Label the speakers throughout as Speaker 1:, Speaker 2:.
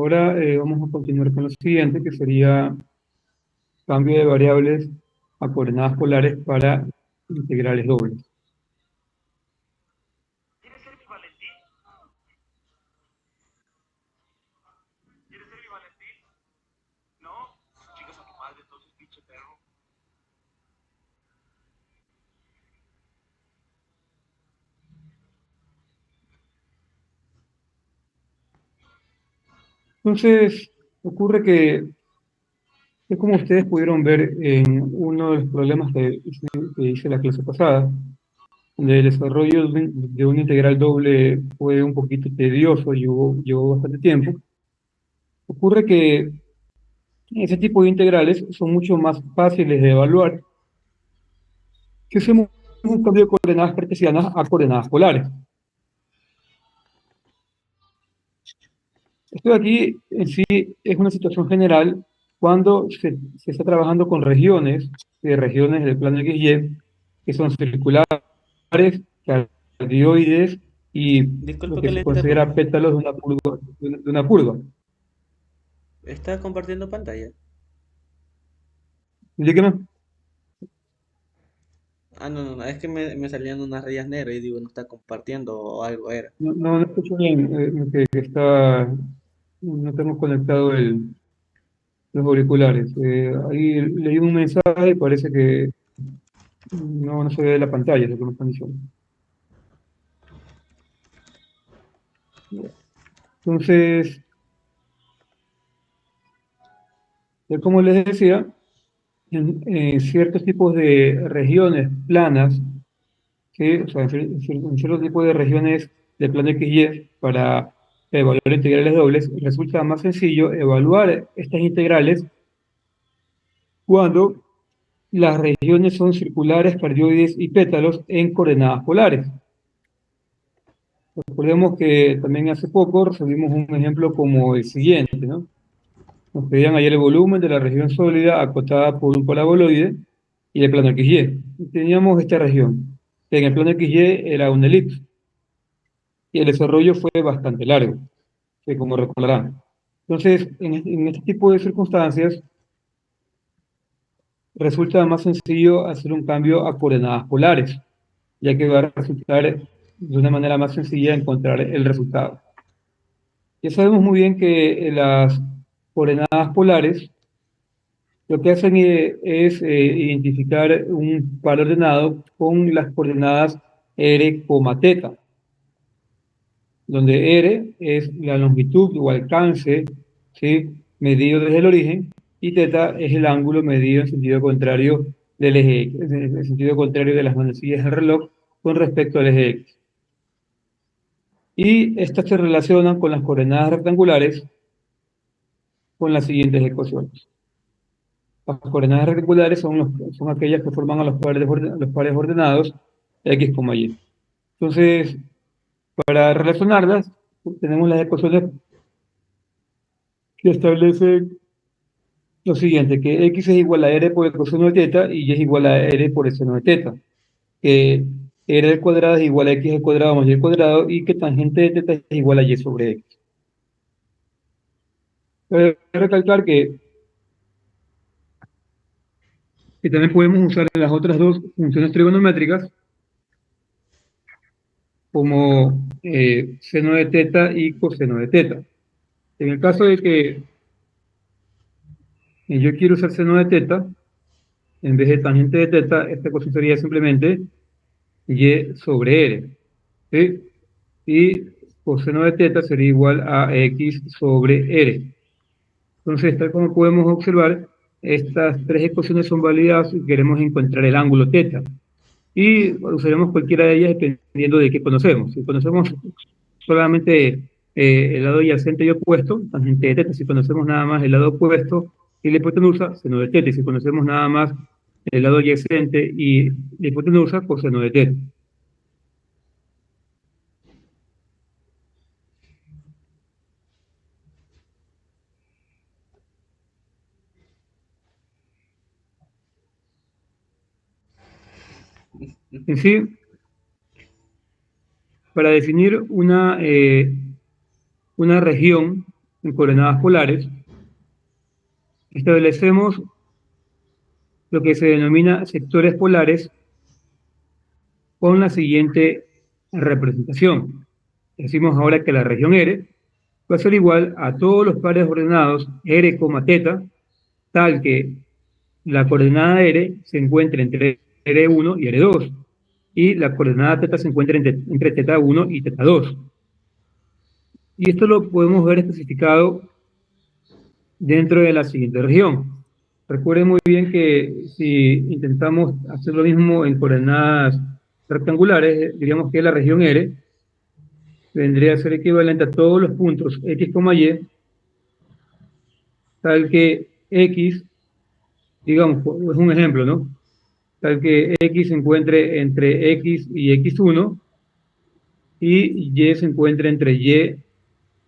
Speaker 1: Ahora vamos a continuar con lo siguiente, que sería cambio de variables a coordenadas polares para integrales dobles.
Speaker 2: ¿Quieres ser mi Valentín? ¿Quieres ser mi Valentín? No. Chicas a tu madre, entonces, pinche perro.
Speaker 1: Entonces, ocurre que, es como ustedes pudieron ver en uno de los problemas que hice la clase pasada, donde el desarrollo de una integral doble fue un poquito tedioso, llevó bastante tiempo. Ocurre que ese tipo de integrales son mucho más fáciles de evaluar que hacemos un cambio de coordenadas cartesianas a coordenadas polares. Esto de aquí en sí es una situación general cuando se está trabajando con regiones del plano XY, que son circulares, cardioides y lo
Speaker 2: Disculpe
Speaker 1: que
Speaker 2: que
Speaker 1: se
Speaker 2: le
Speaker 1: considera
Speaker 2: interrumpa.
Speaker 1: pétalos de una curva.
Speaker 2: ¿Está compartiendo pantalla?
Speaker 1: Dígame.
Speaker 2: Ah, no, no, no, es que me salían unas rayas negras y digo, no está compartiendo o algo era.
Speaker 1: No escucho bien, no tengo conectado los auriculares. Ahí leí un mensaje y parece que no se ve la pantalla, lo que me están diciendo. Entonces, como les decía, en ciertos tipos de regiones planas, ¿sí? O sea, en ciertos tipos de regiones de plano XY, para evaluar integrales dobles, resulta más sencillo evaluar estas integrales cuando las regiones son circulares, cardioides y pétalos en coordenadas polares. Recordemos que también hace poco resolvimos un ejemplo como el siguiente, ¿no? Nos pedían ayer el volumen de la región sólida acotada por un paraboloide y el plano XY. Y teníamos esta región, que en el plano XY era una elipse, y el desarrollo fue bastante largo, que como recordarán. Entonces, en este tipo de circunstancias, resulta más sencillo hacer un cambio a coordenadas polares, ya que va a resultar de una manera más sencilla encontrar el resultado. Ya sabemos muy bien que las coordenadas polares lo que hacen es identificar un par ordenado con las coordenadas r, teta, donde r es la longitud o alcance, ¿sí? Medido desde el origen, y teta es el ángulo medido en sentido contrario del eje X, en el sentido contrario de las manecillas del reloj con respecto al eje X. Y estas se relacionan con las coordenadas rectangulares con las siguientes ecuaciones. Las coordenadas rectangulares son aquellas que forman a los pares ordenados X, Y. Entonces, para relacionarlas, tenemos las ecuaciones que establecen lo siguiente, que X es igual a R por el coseno de teta y Y es igual a R por el seno de teta. Que R al cuadrado es igual a X al cuadrado más Y al cuadrado y que tangente de teta es igual a Y sobre X. Cabe recalcar que también podemos usar las otras dos funciones trigonométricas como seno de teta y coseno de teta. En el caso de que yo quiero usar seno de teta, en vez de tangente de teta, esta cosa sería simplemente y sobre r, ¿sí? Y coseno de teta sería igual a x sobre r. Entonces, tal como podemos observar, estas tres ecuaciones son válidas si queremos encontrar el ángulo teta. Y usaremos cualquiera de ellas dependiendo de qué conocemos. Si conocemos solamente el lado adyacente y opuesto, tangente de teta. Si conocemos nada más el lado opuesto y la hipotenusa, seno de teta. Y si conocemos nada más el lado adyacente y la hipotenusa, coseno de teta. En sí, para definir una región, en coordenadas polares, establecemos lo que se denomina sectores polares con la siguiente representación. Decimos ahora que la región R va a ser igual a todos los pares ordenados R, θ, tal que la coordenada R se encuentre entre R1 y R2, y la coordenada θ se encuentra entre θ1 y θ2. Y esto lo podemos ver especificado dentro de la siguiente región. Recuerden muy bien que si intentamos hacer lo mismo en coordenadas rectangulares, diríamos que la región R vendría a ser equivalente a todos los puntos X, Y, tal que X, digamos, es un ejemplo, ¿no? Tal que X se encuentre entre X y X1 y Y se encuentre entre Y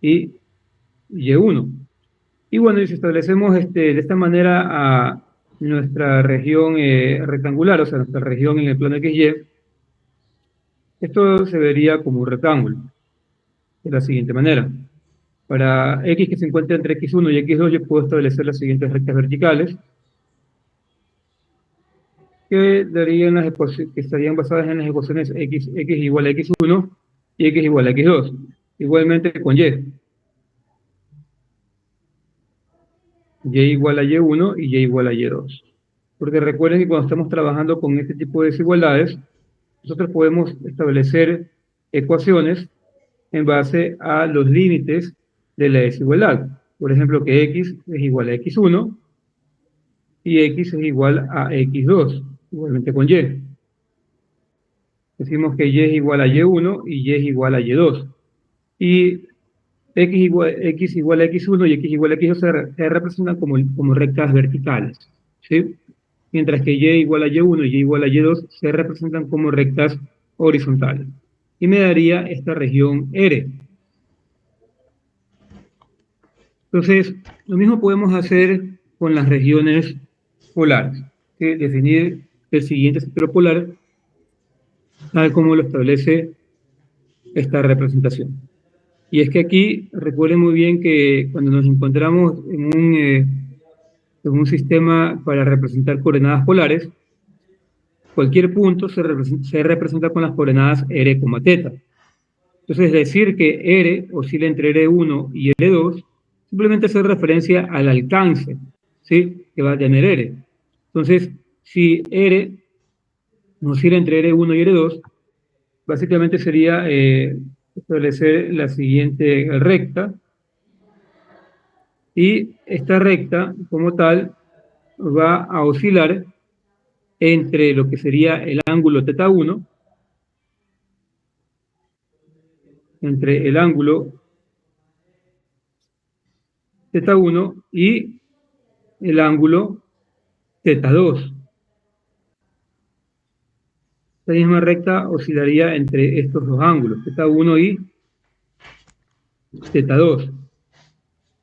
Speaker 1: y Y1. Y bueno, y si establecemos de esta manera a nuestra región rectangular, o sea, nuestra región en el plano XY, esto se vería como un rectángulo, de la siguiente manera. Para X que se encuentra entre X1 y X2, yo puedo establecer las siguientes rectas verticales, que estarían basadas en las ecuaciones X igual a X1 y X igual a X2. Igualmente con Y. Y igual a Y1 y Y igual a Y2. Porque recuerden que cuando estamos trabajando con este tipo de desigualdades, nosotros podemos establecer ecuaciones en base a los límites de la desigualdad. Por ejemplo, que X es igual a X1 y X es igual a X2, igualmente con Y. Decimos que Y es igual a Y1 y Y es igual a Y2. Y X igual a X1 y X igual a X2 se representan como rectas verticales, ¿sí? Mientras que Y igual a Y1 y Y igual a Y2 se representan como rectas horizontales. Y me daría esta región R. Entonces, lo mismo podemos hacer con las regiones polares, ¿sí? Definir el siguiente sector polar, tal como lo establece esta representación. Y es que aquí recuerden muy bien que cuando nos encontramos en un sistema para representar coordenadas polares, cualquier punto se representa con las coordenadas R, θ. Entonces, decir que R oscila entre R1 y R2 simplemente hace referencia al alcance, ¿sí?, que va a tener R. Entonces, si R oscila entre R1 y R2, básicamente sería establecer la siguiente recta, y esta recta, como tal, va a oscilar entre lo que sería el ángulo θ1, entre el ángulo θ1 y el ángulo θ2. Esta misma recta oscilaría entre estos dos ángulos, θ1 y θ2.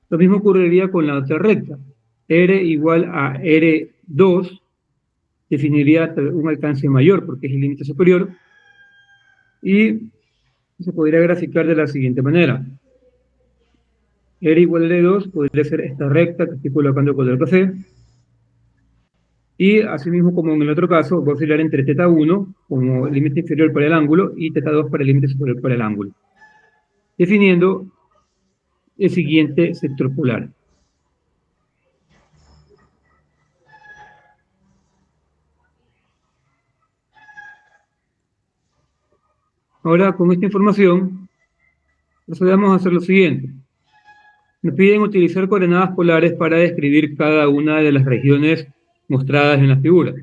Speaker 1: Lo mismo ocurriría con la otra recta. R igual a R2 definiría un alcance mayor porque es el límite superior, y se podría graficar de la siguiente manera. R igual a R2 podría ser esta recta que estoy colocando con color café, y asimismo como en el otro caso va a oscilar entre θ1 como límite inferior para el ángulo y θ2 para el límite superior para el ángulo, definiendo el siguiente sector polar. Ahora, con esta información, procedemos a hacer lo siguiente. Nos piden utilizar coordenadas polares para describir cada una de las regiones mostradas en la figura.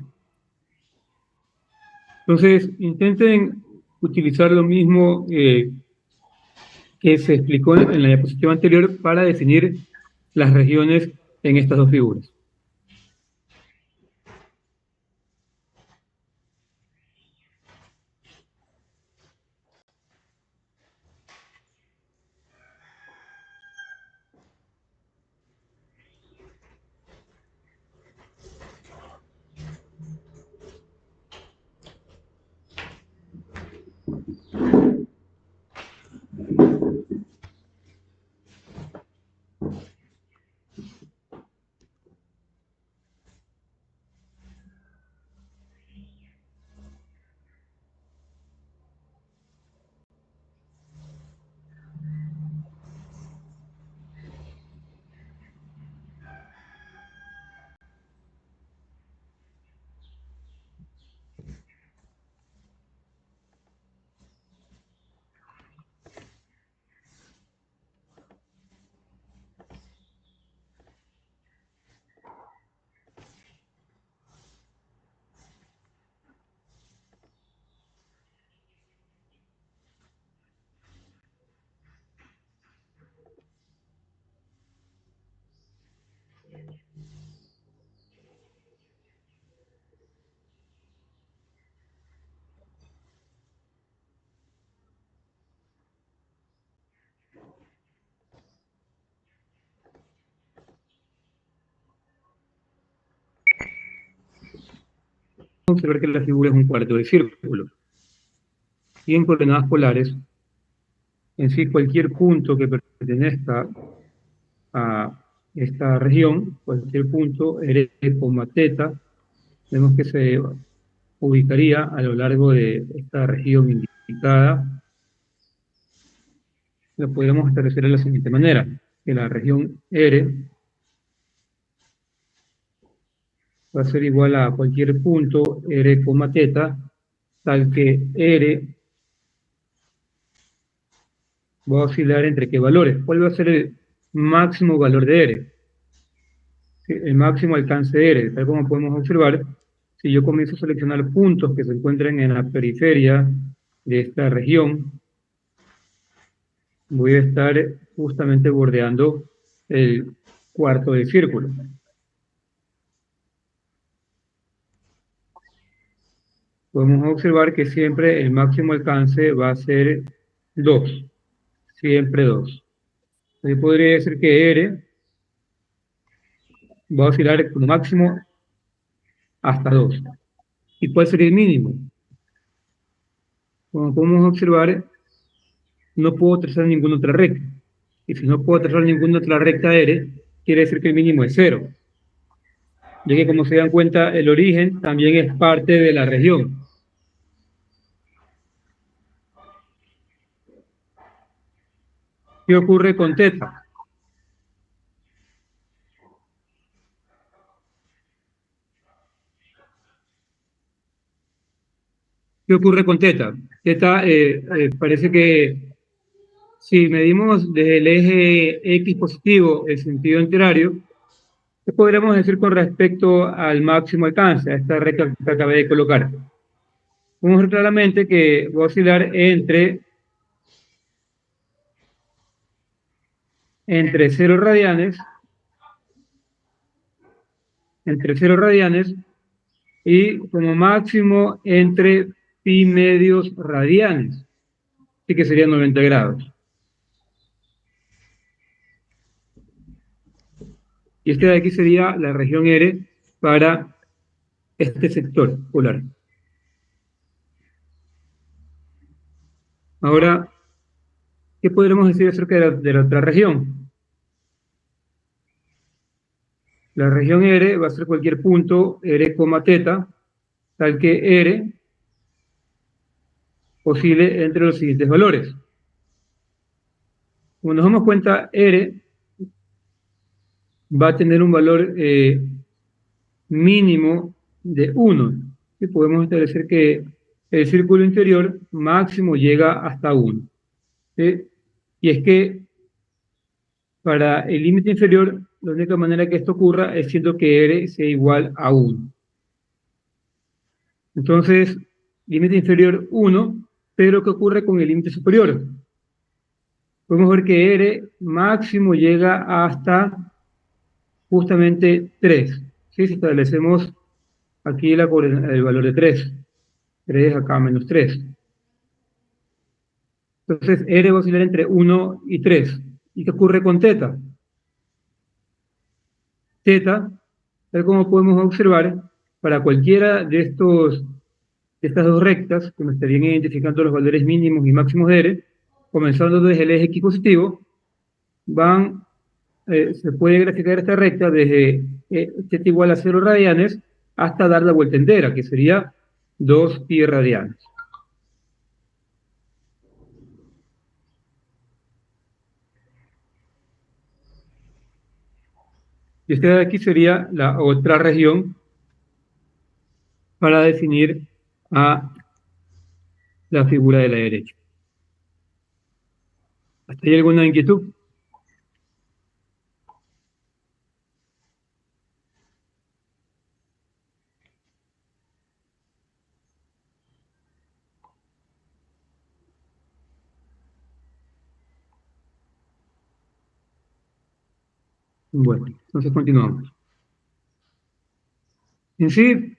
Speaker 1: Entonces, intenten utilizar lo mismo que se explicó en la diapositiva anterior para definir las regiones en estas dos figuras. observar que la figura es un cuarto de círculo. Y en coordenadas polares, en sí cualquier punto que pertenezca a esta región, cualquier punto, R, teta, vemos que se ubicaría a lo largo de esta región indicada. Lo podríamos establecer de la siguiente manera, que la región R va a ser igual a cualquier punto R, teta, tal que R va a oscilar entre qué valores. ¿Cuál va a ser el máximo valor de R? El máximo alcance de R, tal como podemos observar, si yo comienzo a seleccionar puntos que se encuentran en la periferia de esta región, voy a estar justamente bordeando el cuarto de círculo. Podemos observar que siempre el máximo alcance va a ser 2, siempre 2. Yo podría decir que R va a oscilar como máximo hasta 2. ¿Y cuál sería el mínimo? Como podemos observar, no puedo trazar ninguna otra recta. Y si no puedo trazar ninguna otra recta R, quiere decir que el mínimo es 0. Ya que, como se dan cuenta, el origen también es parte de la región. ¿Qué ocurre con teta? ¿Qué ocurre con teta? Teta parece que si medimos desde el eje X positivo el sentido enterario, ¿qué podríamos decir con respecto al máximo alcance, a esta recta que acabé de colocar? Vemos ver claramente que va a oscilar entre 0 radianes, y como máximo entre pi medios radianes, así que serían 90 grados. Y este de aquí sería la región R para este sector polar. Ahora, ¿qué podremos decir acerca de la otra región? La región R va a ser cualquier punto R, teta, tal que R oscile entre los siguientes valores. Como nos damos cuenta, R va a tener un valor mínimo de 1. Y podemos establecer que el círculo interior máximo llega hasta 1. ¿Sí? Y es que para el límite inferior, la única manera que esto ocurra es siendo que R sea igual a 1. Entonces, límite inferior 1, pero ¿qué ocurre con el límite superior? Podemos ver que R máximo llega hasta justamente 3. ¿Sí? Si establecemos aquí el valor de 3. 3 acá menos 3. Entonces, R va a oscilar entre 1 y 3. ¿Y qué ocurre con teta? Teta, tal como podemos observar, para cualquiera de estas dos rectas, que me estarían identificando los valores mínimos y máximos de R, comenzando desde el eje X positivo, se puede graficar esta recta desde θ igual a 0 radianes hasta dar la vuelta entera, que sería 2 pi radianes. Y esta de aquí sería la otra región para definir a la figura de la derecha. ¿Hasta ahí alguna inquietud? Bueno, entonces continuamos. En sí,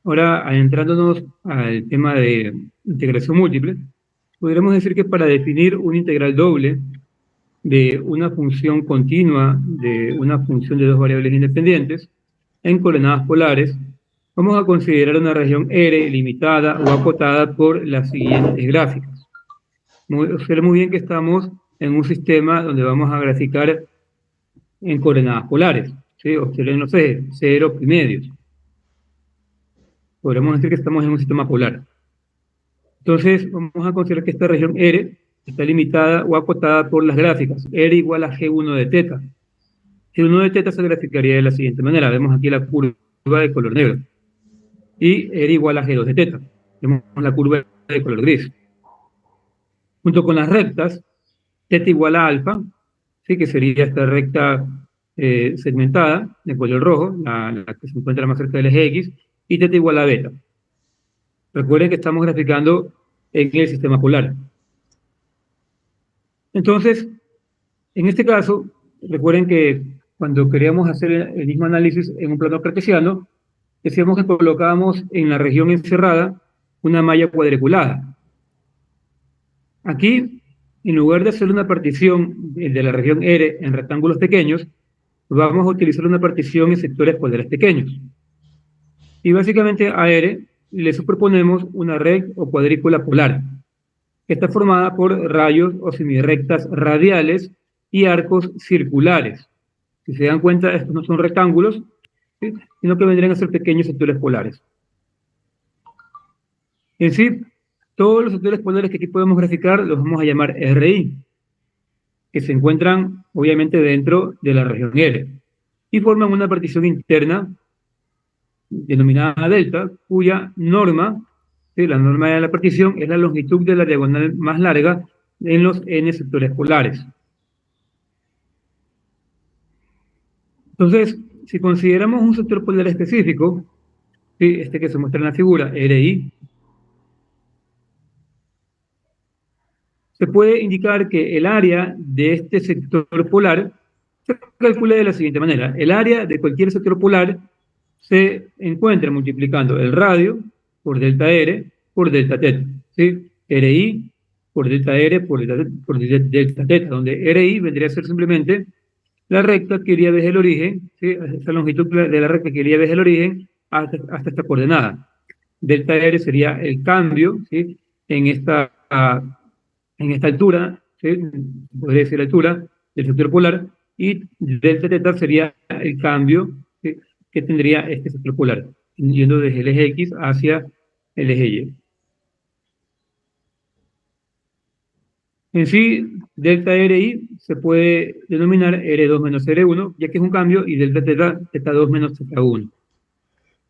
Speaker 1: ahora adentrándonos al tema de integración múltiple, podríamos decir que para definir una integral doble de una función continua, de una función de dos variables independientes, en coordenadas polares, Vamos a considerar una región R limitada o acotada por las siguientes gráficas. Observen muy bien que estamos en un sistema donde vamos a graficar en coordenadas polares. ¿Sí? Observen los ejes, 0 y medios. Podríamos decir que estamos en un sistema polar. Entonces, vamos a considerar que esta región R está limitada o acotada por las gráficas. R igual a G1 de teta. G1 de teta se graficaría de la siguiente manera. Vemos aquí la curva de color negro. Y R igual a G2 de teta. Vemos la curva de color gris. Junto con las rectas, teta igual a alfa, ¿sí? Que sería esta recta segmentada de color rojo, la que se encuentra más cerca del eje X, y teta igual a beta. Recuerden que estamos graficando en el sistema polar. Entonces, en este caso, recuerden que cuando queríamos hacer el mismo análisis en un plano cartesiano, decíamos que colocábamos en la región encerrada una malla cuadriculada. Aquí, en lugar de hacer una partición de la región R en rectángulos pequeños, vamos a utilizar una partición en sectores polares pequeños. Y básicamente a R le superponemos una red o cuadrícula polar, que está formada por rayos o semirrectas radiales y arcos circulares. Si se dan cuenta, estos no son rectángulos, ¿sí? Sino que vendrían a ser pequeños sectores polares. En sí, todos los sectores polares que aquí podemos graficar los vamos a llamar RI, que se encuentran obviamente dentro de la región R, y forman una partición interna denominada delta, cuya norma, ¿sí? La norma de la partición es la longitud de la diagonal más larga en los n sectores polares. Entonces, si consideramos un sector polar específico, ¿sí? Este que se muestra en la figura, RI, se puede indicar que el área de este sector polar se calcula de la siguiente manera. El área de cualquier sector polar se encuentra multiplicando el radio por delta R por delta teta, ¿sí? RI por delta R por delta teta, donde RI vendría a ser simplemente la recta que iría desde el origen, ¿sí? Esa longitud de la recta que iría desde el origen hasta esta coordenada. Delta R sería el cambio, ¿sí? En esta altura, ¿sí? Podría decir altura del sector polar, y delta teta sería el cambio, ¿sí? Que tendría este sector polar, yendo desde el eje X hacia el eje Y. En sí, delta RI se puede denominar R2 menos R1, ya que es un cambio, y delta teta, teta2 menos teta1.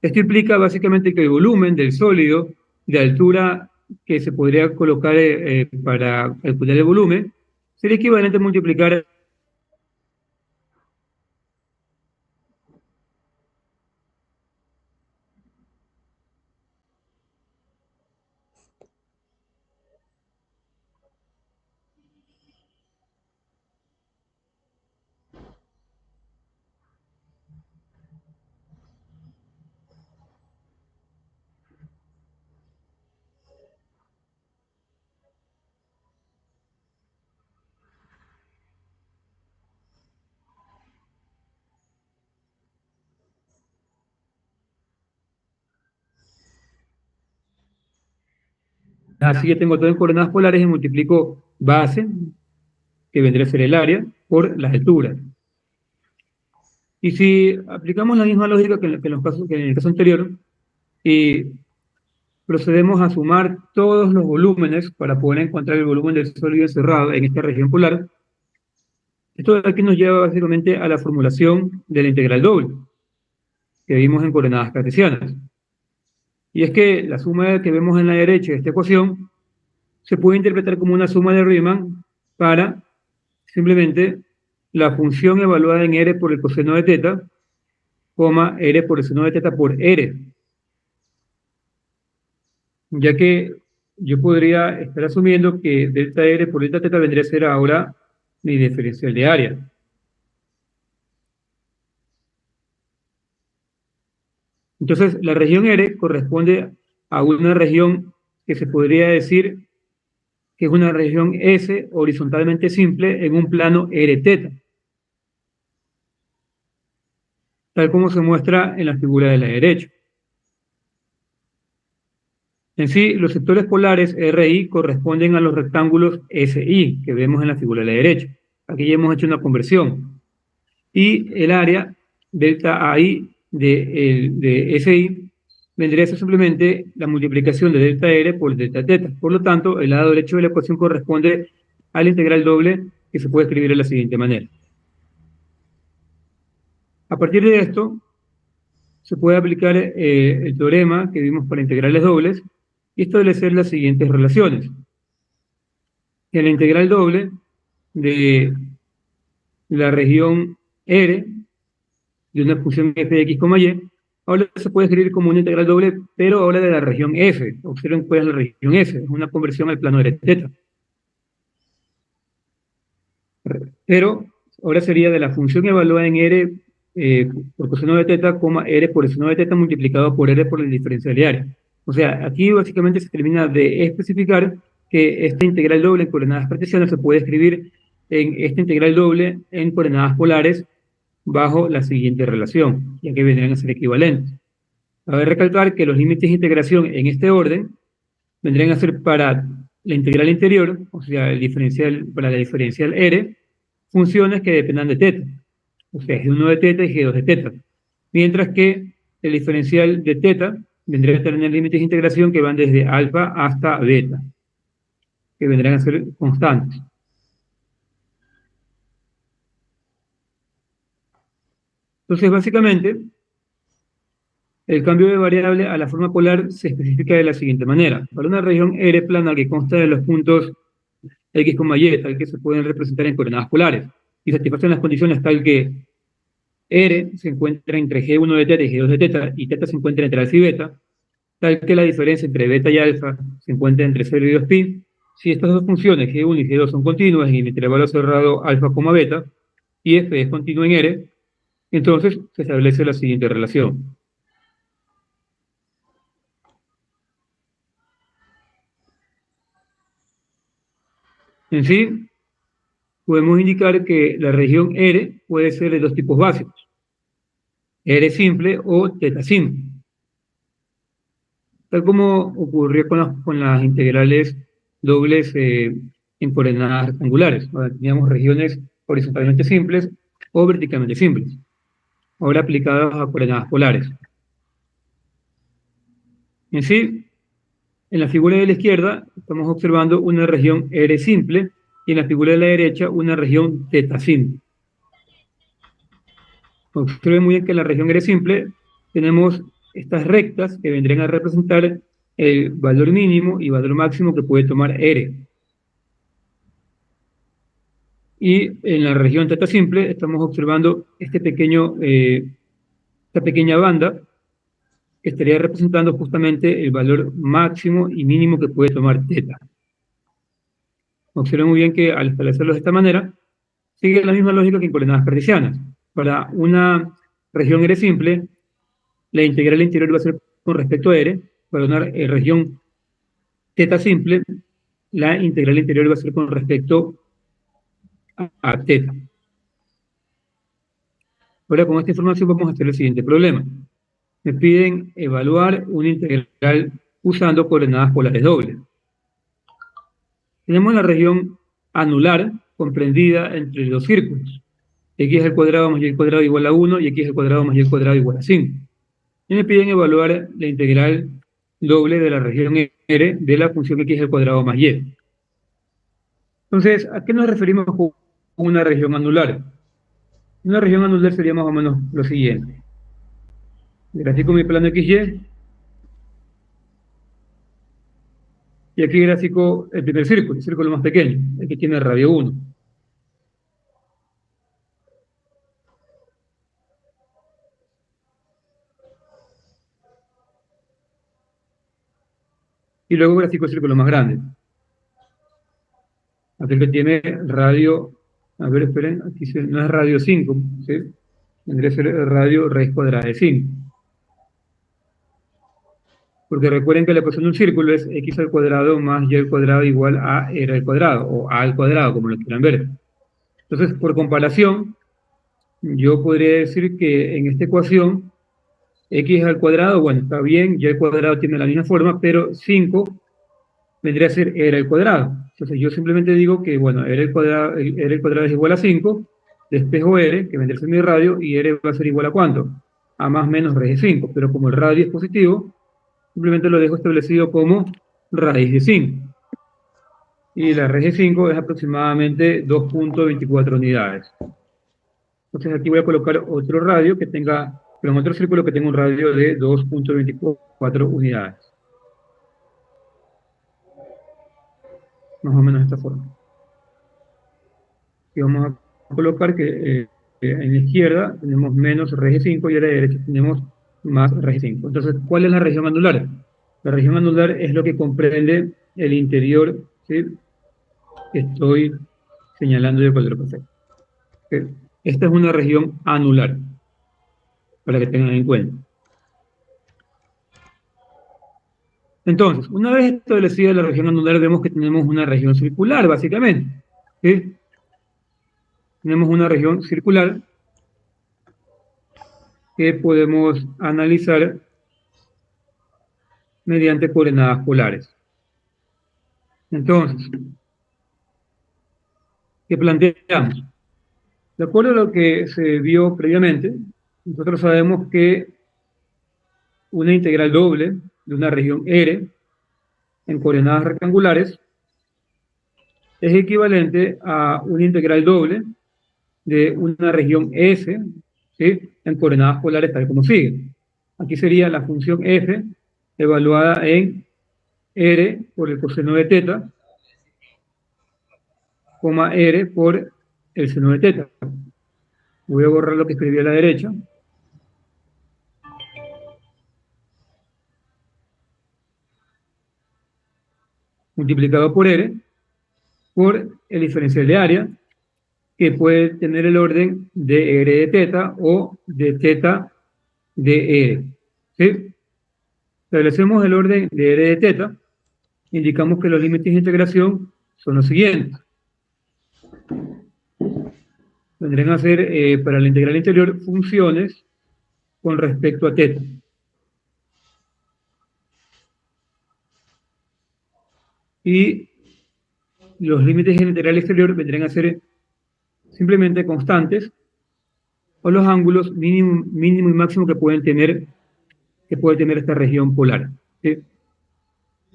Speaker 1: Esto implica básicamente que el volumen del sólido de altura que se podría colocar para calcular el volumen sería equivalente a multiplicar así ya tengo todo en coordenadas polares y multiplico base, que vendría a ser el área, por las alturas. Y si aplicamos la misma lógica que en el caso anterior, y procedemos a sumar todos los volúmenes para poder encontrar el volumen del sólido encerrado en esta región polar, esto de aquí nos lleva básicamente a la formulación de la integral doble, que vimos en coordenadas cartesianas. Y es que la suma que vemos en la derecha de esta ecuación se puede interpretar como una suma de Riemann para simplemente la función evaluada en R por el coseno de teta, coma R por el seno de teta por R. Ya que yo podría estar asumiendo que delta R por delta teta vendría a ser ahora mi diferencial de área. Entonces, la región R corresponde a una región que se podría decir que es una región S horizontalmente simple en un plano R teta, tal como se muestra en la figura de la derecha. En sí, los sectores polares RI corresponden a los rectángulos SI que vemos en la figura de la derecha. Aquí ya hemos hecho una conversión. Y el área delta AI de SI vendría a ser simplemente la multiplicación de delta R por delta teta. Por lo tanto, el lado derecho de la ecuación corresponde a la integral doble que se puede escribir de la siguiente manera. A partir de esto, se puede aplicar el teorema que vimos para integrales dobles y establecer las siguientes relaciones. En la integral doble de la región R de una función f de x, y, ahora se puede escribir como una integral doble, pero ahora de la región f. Observen cuál es la región f, es una conversión al plano de teta. Pero ahora sería de la función evaluada en R por coseno de teta, R por seno de teta multiplicado por R por el diferencial de área. O sea, aquí básicamente se termina de especificar que esta integral doble en coordenadas cartesianas se puede escribir en esta integral doble en coordenadas polares bajo la siguiente relación, ya que vendrían a ser equivalentes. Cabe recalcar que los límites de integración en este orden vendrían a ser para la integral interior, o sea, el diferencial, para la diferencial R, funciones que dependan de teta, o sea, G1 de teta y G2 de teta. Mientras que el diferencial de teta vendría a tener límites de integración que van desde alfa hasta beta, que vendrán a ser constantes. Entonces, básicamente, el cambio de variable a la forma polar se especifica de la siguiente manera. Para una región R plana que consta de los puntos X, Y, tal que se pueden representar en coordenadas polares, y satisfacen las condiciones tal que R se encuentra entre G1 de teta y G2 de teta, y teta se encuentra entre alfa y beta, tal que la diferencia entre beta y alfa se encuentra entre 0 y 2pi. Si estas dos funciones, G1 y G2, son continuas en el intervalo cerrado alfa, beta, y F es continuo en R, entonces se establece la siguiente relación. En sí, podemos indicar que la región R puede ser de dos tipos básicos, R simple o teta simple. Tal como ocurrió con las integrales dobles en coordenadas rectangulares. Teníamos regiones horizontalmente simples o verticalmente simples, ahora aplicadas a coordenadas polares. En sí, en la figura de la izquierda estamos observando una región R simple y en la figura de la derecha una región teta simple. Observen muy bien que en la región R simple tenemos estas rectas que vendrían a representar el valor mínimo y valor máximo que puede tomar R. Y en la región teta simple estamos observando esta pequeña banda que estaría representando justamente el valor máximo y mínimo que puede tomar teta. Observen muy bien que al establecerlo de esta manera, sigue la misma lógica que en coordenadas cartesianas. Para una región R simple, la integral interior va a ser con respecto a R. Para una región teta simple, la integral interior va a ser con respecto a teta. Ahora, con esta información vamos a hacer el siguiente problema. Me piden evaluar una integral usando coordenadas polares dobles. Tenemos la región anular comprendida entre dos círculos. X al cuadrado más y al cuadrado igual a 1 y x al cuadrado más y al cuadrado igual a 5. Y me piden evaluar la integral doble de la región R de la función x al cuadrado más y. Entonces, ¿a qué nos referimos con una región anular? Una región anular sería más o menos lo siguiente. Grafico mi plano XY. Y aquí gráfico el primer círculo, el círculo más pequeño, el que tiene radio 1. Y luego gráfico el círculo más grande. Aquel que tiene radio, a ver, esperen, aquí no es radio 5, ¿sí? Tendría que ser radio raíz cuadrada de 5. Porque recuerden que la ecuación de un círculo es x al cuadrado más y al cuadrado igual a r al cuadrado, o a al cuadrado, como lo quieran ver. Entonces, por comparación, yo podría decir que en esta ecuación X al cuadrado, bueno, está bien, ya el cuadrado tiene la misma forma, pero 5 vendría a ser R al cuadrado. Entonces yo simplemente digo que, bueno, R al cuadrado es igual a 5, despejo R, que vendría a ser mi radio, y R va a ser igual a ¿cuánto? A más menos raíz de 5, pero como el radio es positivo, simplemente lo dejo establecido como raíz de 5. Y la raíz de 5 es aproximadamente 2.24 unidades. Entonces aquí voy a colocar otro radio que tenga, pero en otro círculo que tenga un radio de 2.24 unidades. Más o menos de esta forma. Y vamos a colocar que en la izquierda tenemos menos raíz de 5 y a la derecha tenemos más raíz de 5. Entonces, ¿cuál es la región anular? La región anular es lo que comprende el interior, ¿sí?, que estoy señalando de color café. Esta es una región anular, para que tengan en cuenta. Entonces, una vez establecida la región anular, vemos que tenemos una región circular, básicamente. ¿Sí? Tenemos una región circular que podemos analizar mediante coordenadas polares. Entonces, ¿qué planteamos? De acuerdo a lo que se vio previamente, nosotros sabemos que una integral doble de una región R en coordenadas rectangulares es equivalente a una integral doble de una región S, ¿sí?, en coordenadas polares tal como sigue. Aquí sería la función f evaluada en R por el coseno de teta, coma R por el seno de teta. Voy a borrar lo que escribí a la derecha. Multiplicado por R, por el diferencial de área, que puede tener el orden de R de teta o de teta de R. ¿Sí? Establecemos el orden de R de teta, indicamos que los límites de integración son los siguientes. Vendrían a ser, para la integral interior, funciones con respecto a teta. Y los límites de la integral exterior vendrían a ser simplemente constantes, o los ángulos mínimo y máximo que puede tener esta región polar, ¿sí?,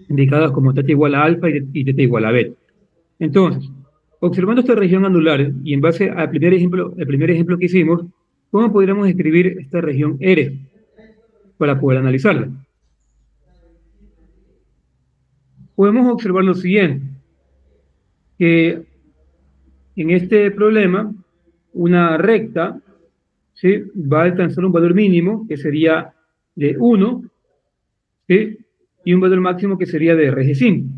Speaker 1: indicadas como teta igual a alfa y teta igual a beta. Entonces, observando esta región anular y en base al primer ejemplo que hicimos, ¿cómo podríamos escribir esta región R para poder analizarla? Podemos observar lo siguiente, que en este problema una recta, ¿sí?, va a alcanzar un valor mínimo que sería de 1, ¿sí?, y un valor máximo que sería de raíz de 5.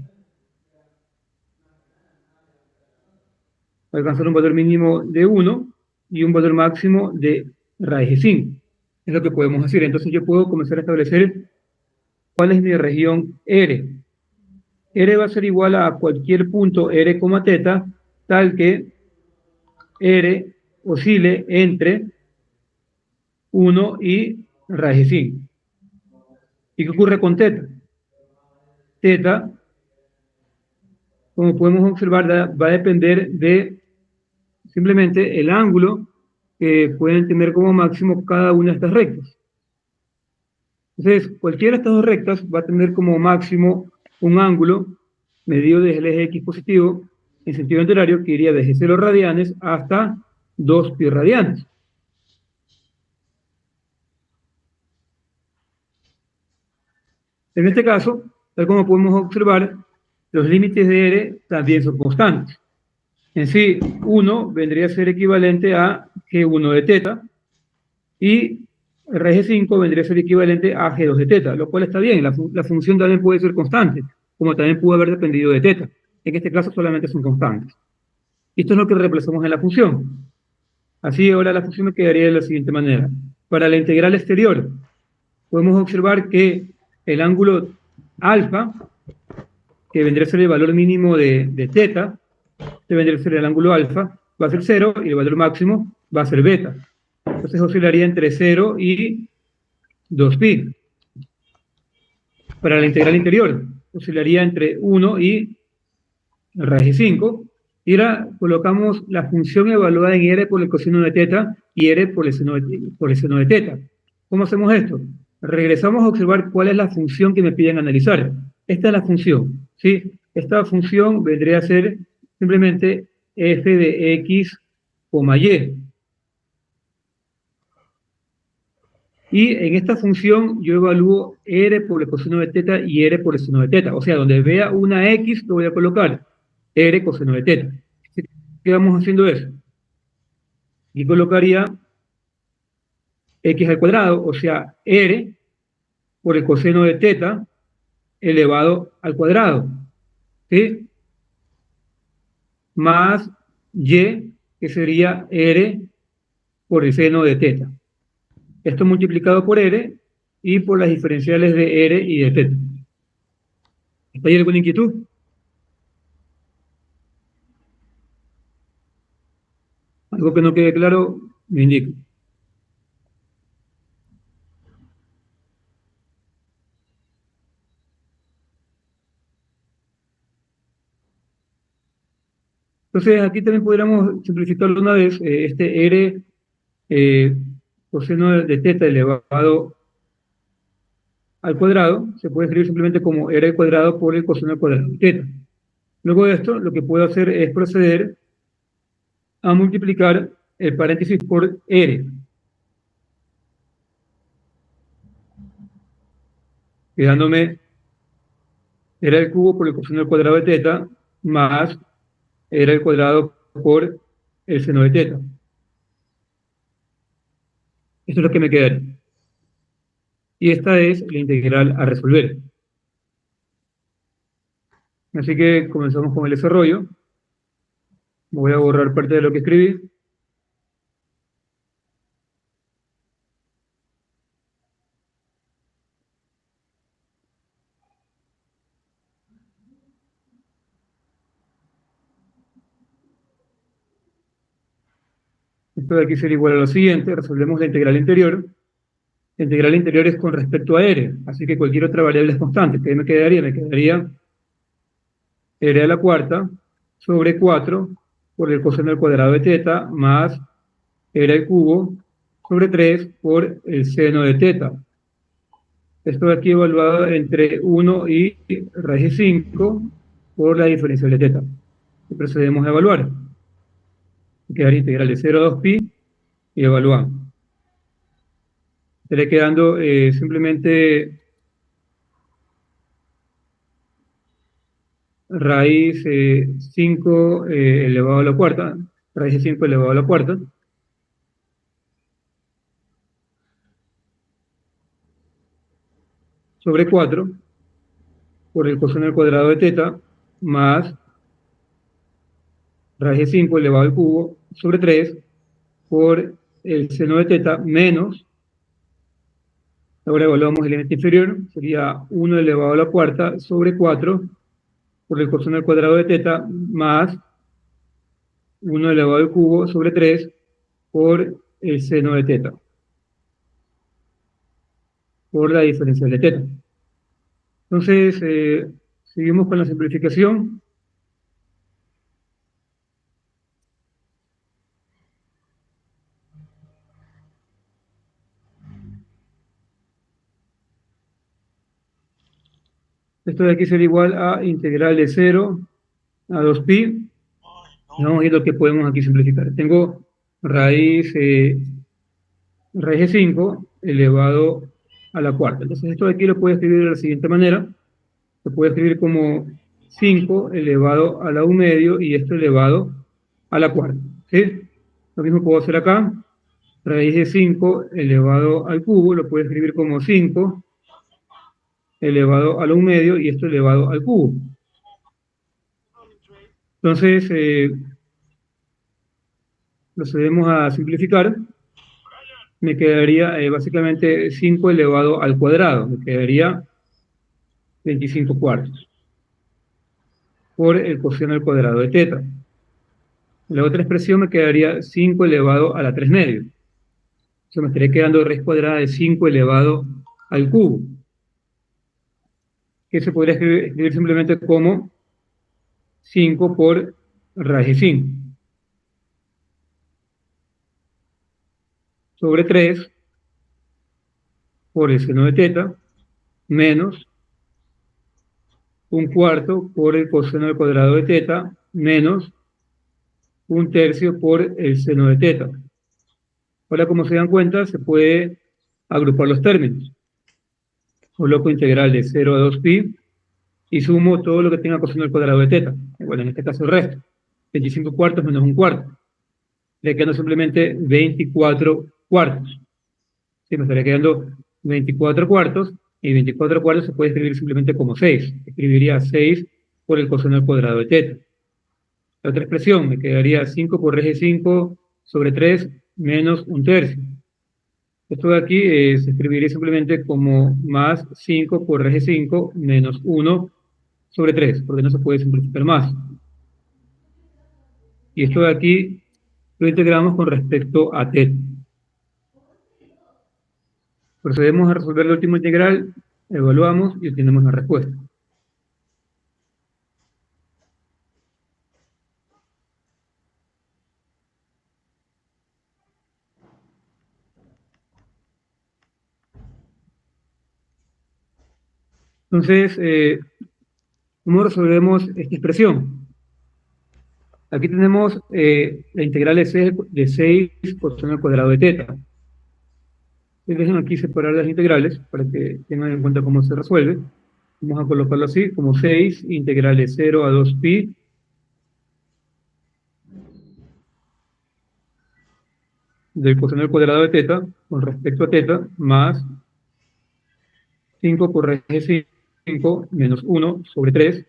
Speaker 1: Va a alcanzar un valor mínimo de 1 y un valor máximo de raíz de 5. Es lo que podemos hacer. Entonces yo puedo comenzar a establecer cuál es mi región R. R va a ser igual a cualquier punto R, teta, tal que R oscile entre 1 y raíz de 5. ¿Y qué ocurre con teta? Teta, como podemos observar, va a depender de simplemente el ángulo que pueden tener como máximo cada una de estas rectas. Entonces, cualquiera de estas dos rectas va a tener como máximo un ángulo medido desde el eje X positivo en sentido anterario, que iría desde 0 radianes hasta 2 pi radianes. En este caso, tal como podemos observar, los límites de R también son constantes. En sí, 1 vendría a ser equivalente a G1 de teta y raíz de 5 vendría a ser equivalente a G2 de teta, lo cual está bien. La función también puede ser constante, como también pudo haber dependido de teta. En este caso solamente son constantes. Esto es lo que reemplazamos en la función. Así ahora la función me quedaría de la siguiente manera. Para la integral exterior, podemos observar que el ángulo alfa, que vendría a ser el valor mínimo de teta, que vendría a ser el ángulo alfa, va a ser 0 y el valor máximo va a ser beta. Entonces oscilaría entre 0 y 2pi. Para la integral interior, oscilaría entre 1 y raíz de 5. Y ahora colocamos la función evaluada en r por el coseno de teta y r por el seno de teta. ¿Cómo hacemos esto? Regresamos a observar cuál es la función que me piden analizar. Esta es la función, ¿sí? Esta función vendría a ser simplemente f de x, y. Y en esta función yo evalúo r por el coseno de teta y r por el seno de teta. O sea, donde vea una x, lo voy a colocar r coseno de teta. ¿Qué vamos haciendo eso? Y colocaría x al cuadrado, o sea, r por el coseno de teta elevado al cuadrado, ¿sí? Más y, que sería r por el seno de teta. Esto multiplicado por r y por las diferenciales de r y de teta. ¿Está ahí alguna inquietud? Algo que no quede claro, me indica. Entonces, aquí también podríamos simplificarlo una vez. Este r coseno de teta elevado al cuadrado se puede escribir simplemente como r al cuadrado por el coseno al cuadrado de teta. Luego de esto, lo que puedo hacer es proceder a multiplicar el paréntesis por r, quedándome r al cubo por el coseno al cuadrado de teta más r al cuadrado por el seno de teta. Esto es lo que me quedaría. Y esta es la integral a resolver. Así que comenzamos con el desarrollo. Voy a borrar parte de lo que escribí. Esto de aquí sería igual a lo siguiente. Resolvemos la integral interior. La integral interior es con respecto a r, así que cualquier otra variable es constante. ¿Qué me quedaría? Me quedaría r a la cuarta sobre 4 por el coseno al cuadrado de teta más r al cubo sobre 3 por el seno de teta. Esto de aquí evaluado entre 1 y raíz de 5 por la diferencial de teta. Y procedemos a evaluar. Quedaría integral de 0 a 2pi y evaluamos. Estaría quedando simplemente raíz 5 elevado a la cuarta, raíz de 5 elevado a la cuarta, sobre 4 por el coseno al cuadrado de teta más raíz de 5 elevado al cubo sobre 3 por el seno de teta menos, ahora evaluamos el límite inferior, sería 1 elevado a la cuarta sobre 4 por el coseno al cuadrado de teta más 1 elevado al cubo sobre 3 por el seno de teta, por la diferencial de teta. Entonces, seguimos con la simplificación. Esto de aquí será igual a integral de 0 a 2pi. Y vamos a ver lo que podemos aquí simplificar. Tengo raíz de 5 elevado a la cuarta. Entonces esto de aquí lo puedo escribir de la siguiente manera. Se puede escribir como 5 elevado a la 1 medio y esto elevado a la cuarta. ¿Sí? Lo mismo puedo hacer acá. Raíz de 5 elevado al cubo lo puedo escribir como 5 elevado a la 1 medio y esto elevado al cubo. Entonces, procedemos a simplificar. Me quedaría básicamente 5 elevado al cuadrado. Me quedaría 25 cuartos por el coseno al cuadrado de teta. La otra expresión me quedaría 5 elevado a la 3 medio. Se me estaría quedando raíz cuadrada de 5 elevado al cubo, que se podría escribir simplemente como 5 por raíz de 5 sobre 3 por el seno de teta menos un cuarto por el coseno al cuadrado de teta menos un tercio por el seno de teta. Ahora, como se dan cuenta, se puede agrupar los términos. Coloco integral de 0 a 2pi y sumo todo lo que tenga coseno al cuadrado de teta. Bueno, en este caso el resto. 25 cuartos menos un cuarto. Le quedan simplemente 24 cuartos. Sí, me estaría quedando 24 cuartos, y 24 cuartos se puede escribir simplemente como 6. Escribiría 6 por el coseno al cuadrado de teta. La otra expresión me quedaría 5 por raíz de 5 sobre 3 menos un tercio. Esto de aquí se escribiría simplemente como más 5 por raíz de 5 menos 1 sobre 3, porque no se puede simplificar más. Y esto de aquí lo integramos con respecto a teta. Procedemos a resolver la última integral, evaluamos y obtenemos la respuesta. Entonces, ¿cómo resolvemos esta expresión? Aquí tenemos la integral de 6 coseno al cuadrado de teta. Dejen aquí separar las integrales para que tengan en cuenta cómo se resuelve. Vamos a colocarlo así, como 6 integral de 0 a 2pi del coseno al cuadrado de teta con respecto a teta más 5 por raíz de 5 menos 1 sobre 3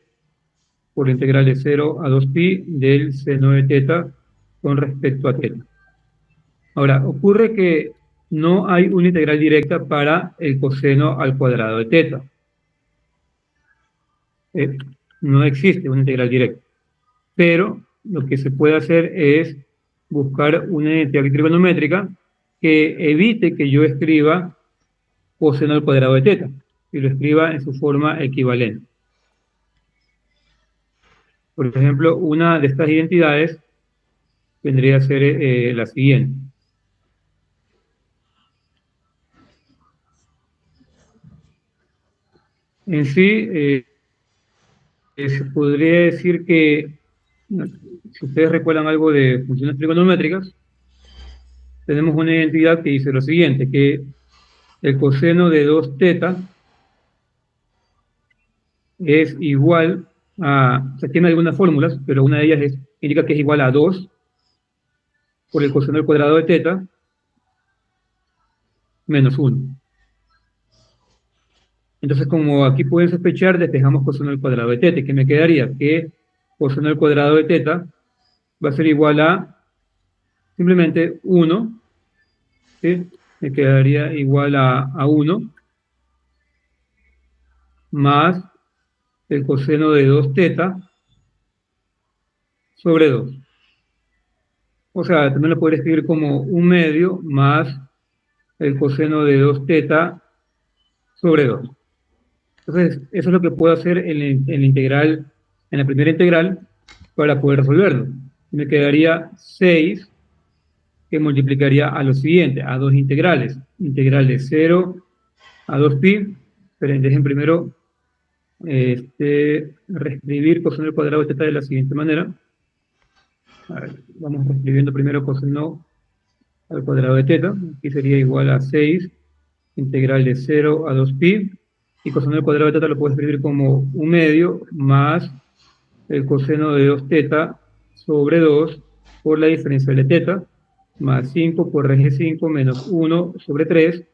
Speaker 1: por la integral de 0 a 2pi del seno de teta con respecto a teta. Ahora, ocurre que no hay una integral directa para el coseno al cuadrado de teta. No existe una integral directa. Pero lo que se puede hacer es buscar una identidad trigonométrica que evite que yo escriba coseno al cuadrado de teta y lo escriba en su forma equivalente. Por ejemplo, una de estas identidades vendría a ser la siguiente. En sí, se podría decir que, si ustedes recuerdan algo de funciones trigonométricas, tenemos una identidad que dice lo siguiente, que el coseno de 2 teta es igual a, o sea, tiene algunas fórmulas, pero una de ellas indica que es igual a 2 por el coseno al cuadrado de teta menos 1. Entonces, como aquí pueden sospechar, despejamos coseno al cuadrado de teta, que me quedaría que coseno al cuadrado de teta va a ser igual a simplemente 1, ¿sí? Me quedaría igual a 1 más el coseno de 2 teta sobre 2. O sea, también lo podría escribir como 1/2 más el coseno de 2 teta sobre 2. Entonces, eso es lo que puedo hacer en la integral, en la primera integral, para poder resolverlo. Me quedaría 6, que multiplicaría a lo siguiente, a dos integrales. Integral de 0 a 2pi, pero dejen primero reescribir coseno al cuadrado de teta de la siguiente manera. A ver, vamos reescribiendo primero coseno al cuadrado de teta. Aquí sería igual a 6 integral de 0 a 2pi, y coseno al cuadrado de teta lo puedo escribir como 1/2 más el coseno de 2 teta sobre 2 por la diferencial de teta, más 5 por raíz de 5 menos 1 sobre 3,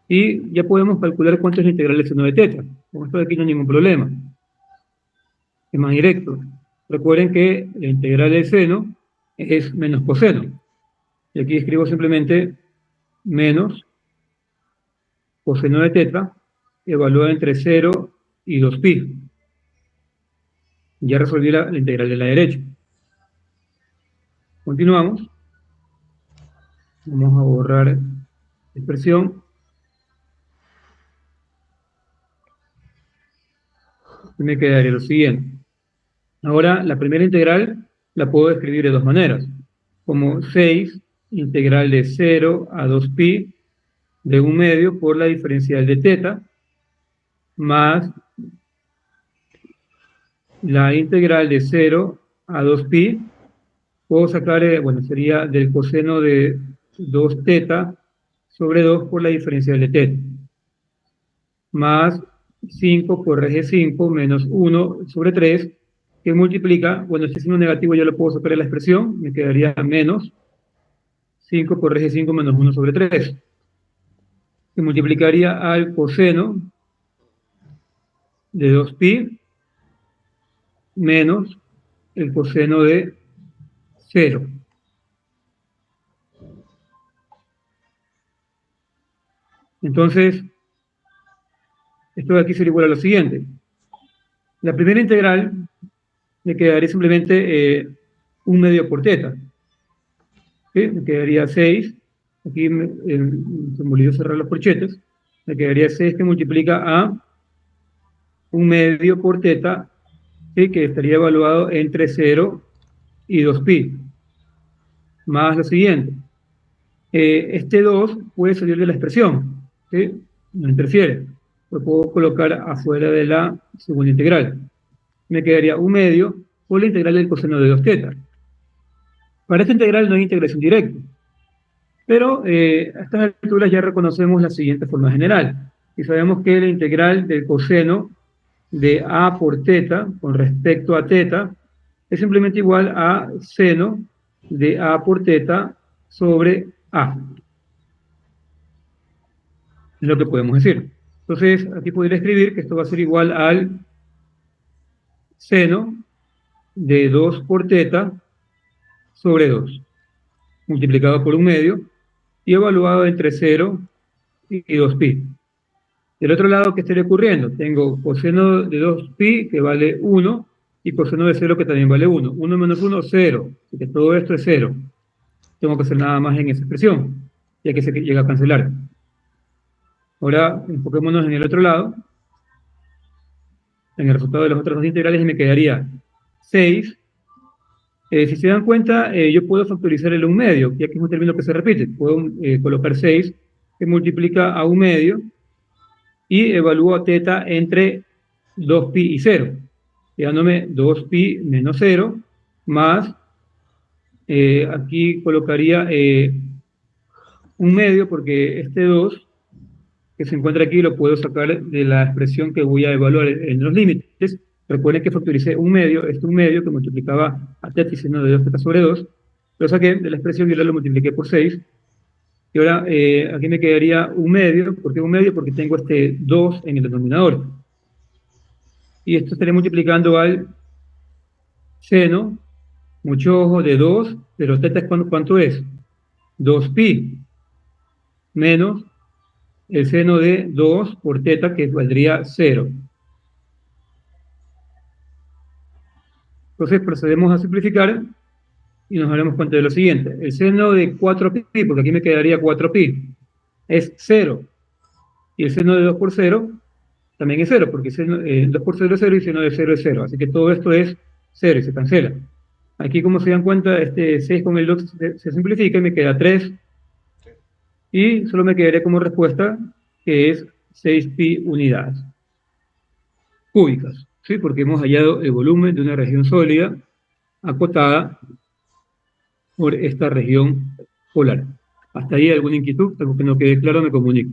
Speaker 1: y ya podemos calcular cuánto es la integral del seno de teta. Con esto de aquí no hay ningún problema. Es más directo. Recuerden que la integral del seno es menos coseno. Y aquí escribo simplemente menos coseno de teta evaluado entre 0 y 2pi. Ya resolví la integral de la derecha. Continuamos. Vamos a borrar expresión, me quedaría lo siguiente. Ahora, la primera integral la puedo escribir de dos maneras, como 6 integral de 0 a 2pi de 1/2 por la diferencial de teta, más la integral de 0 a 2pi, puedo sacar, bueno, sería del coseno de 2 teta sobre 2 por la diferencial de teta, más 5 por raíz de 5 menos 1 sobre 3, que multiplica, bueno, este signo negativo ya lo puedo sacar de la expresión, me quedaría menos 5 por raíz de 5 menos 1 sobre 3, que multiplicaría al coseno de 2pi menos el coseno de 0. Entonces, esto de aquí sería igual a lo siguiente. La primera integral me quedaría simplemente 1/2 por teta. ¿Sí? Me quedaría 6. Aquí se me olvidó cerrar los corchetes. Me quedaría 6 que multiplica a 1/2 por teta, ¿sí? Que estaría evaluado entre 0 y 2pi. Más lo siguiente. Este 2 puede salir de la expresión, ¿sí? No interfiere. Lo puedo colocar afuera de la segunda integral. Me quedaría 1/2 por la integral del coseno de 2 teta. Para esta integral no hay integración directa, pero a estas alturas ya reconocemos la siguiente forma general. Y sabemos que la integral del coseno de a por teta con respecto a teta es simplemente igual a seno de a por teta sobre a. Es lo que podemos decir. Entonces, aquí podría escribir que esto va a ser igual al seno de 2 por teta sobre 2, multiplicado por 1/2 y evaluado entre 0 y 2pi. Del otro lado, ¿qué estaría ocurriendo? Tengo coseno de 2pi que vale 1 y coseno de 0 que también vale 1. 1 menos 1, 0. Así que todo esto es 0. Tengo que hacer nada más en esa expresión, ya que se llega a cancelar. Ahora, enfoquémonos en el otro lado, en el resultado de las otras dos integrales, y me quedaría 6. Si se dan cuenta, yo puedo factorizar el 1/2, ya que es un término que se repite. Puedo colocar 6, que multiplica a 1/2, y evalúo a teta entre 2pi y 0, quedándome 2pi menos 0, más, aquí colocaría 1/2, porque este 2 que se encuentra aquí lo puedo sacar de la expresión que voy a evaluar en los límites. Recuerden que factoricé 1/2, este 1/2 que multiplicaba a teta y seno de 2 teta sobre 2, lo saqué de la expresión y ahora lo multipliqué por 6. Y ahora aquí me quedaría 1/2. ¿Por qué 1/2? Porque tengo este 2 en el denominador. Y esto estaría multiplicando al seno, mucho ojo, de 2, pero teta es ¿cuánto es? 2pi menos el seno de 2 por teta, que valdría 0. Entonces procedemos a simplificar y nos daremos cuenta de lo siguiente. El seno de 4pi, porque aquí me quedaría 4pi, es 0. Y el seno de 2 por 0 también es 0, porque 2 por 0 es 0 y seno de 0 es 0. Así que todo esto es 0 y se cancela. Aquí, como se dan cuenta, este 6 con el 2 se simplifica y me queda 3. Y solo me quedaría como respuesta que es 6pi unidades cúbicas, ¿sí? Porque hemos hallado el volumen de una región sólida acotada por esta región polar. Hasta ahí alguna inquietud, algo que no quede claro, me comunico.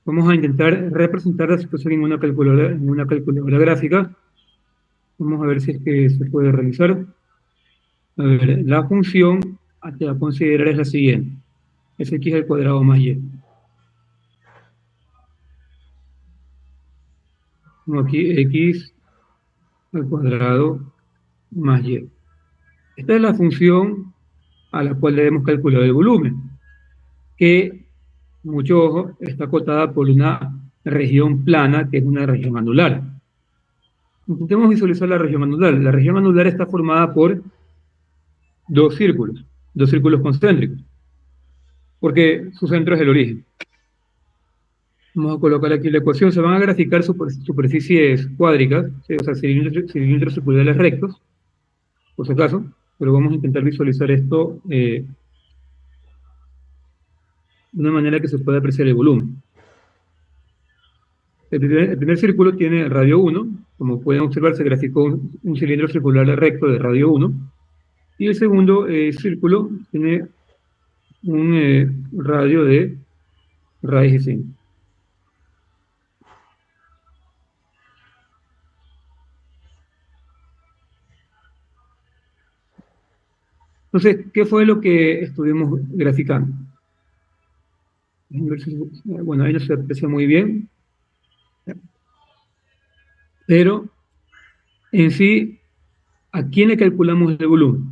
Speaker 1: Vamos a intentar representar la situación en una calculadora gráfica. Vamos a ver si es que se puede realizar. A ver, la función a que a considerar es la siguiente. Es x al cuadrado más y. Como aquí x al cuadrado más y. Esta es la función a la cual debemos calcular el volumen, que, mucho ojo, está acotada por una región plana, que es una región anular. Intentemos visualizar la región anular. La región anular está formada por dos círculos concéntricos, porque su centro es el origen. Vamos a colocar aquí la ecuación. Se van a graficar superficies cuádricas, ¿sí? O sea, cilindros circulares rectos, por si acaso, pero vamos a intentar visualizar esto de una manera que se pueda apreciar el volumen. El primer círculo tiene radio 1, como pueden observar se graficó un cilindro circular recto de radio 1, y el segundo círculo tiene un radio de raíz de 5. Entonces, ¿qué fue lo que estuvimos graficando? Bueno, ahí no se aprecia muy bien, pero en sí, ¿a quién le calculamos el volumen?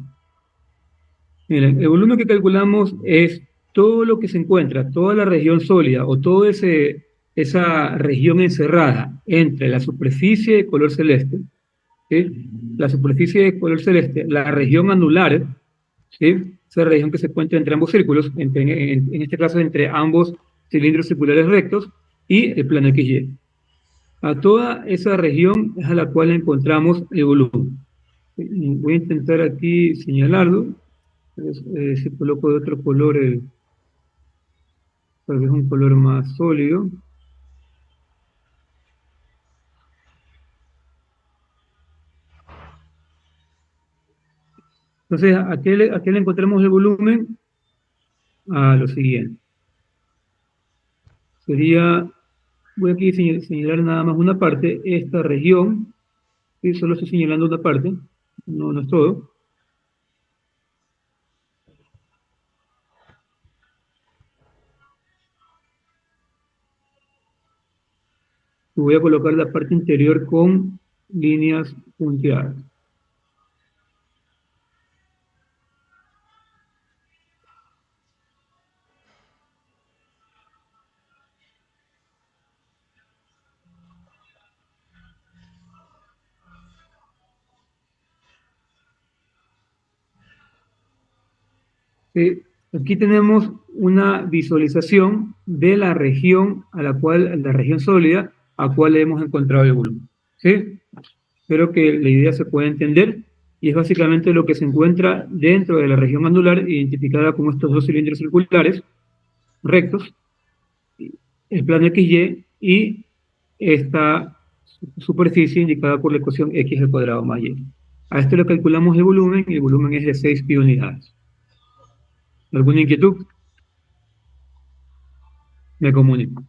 Speaker 1: Miren, el volumen que calculamos es todo lo que se encuentra, toda la región sólida o toda esa región encerrada entre la superficie de color celeste, ¿sí? La superficie de color celeste, la región anular, ¿sí? Esa región que se encuentra entre ambos círculos, en este caso entre ambos cilindros circulares rectos, y el plano XY. A toda esa región es a la cual encontramos el volumen. Voy a intentar aquí señalarlo. Si coloco de otro color, tal vez un color más sólido. Entonces, ¿a qué le encontramos el volumen? A lo siguiente. Sería, voy aquí a señalar nada más una parte, esta región, ¿sí? Solo estoy señalando una parte, no es todo. Y voy a colocar la parte interior con líneas punteadas. ¿Sí? Aquí tenemos una visualización de la región la región sólida a cual hemos encontrado el volumen. ¿Sí? Espero que la idea se pueda entender y es básicamente lo que se encuentra dentro de la región anular identificada como estos dos cilindros circulares rectos, el plano XY y esta superficie indicada por la ecuación x al cuadrado más y. A esto le calculamos el volumen y el volumen es de 6 pi unidades. ¿Alguna inquietud? Me comunico.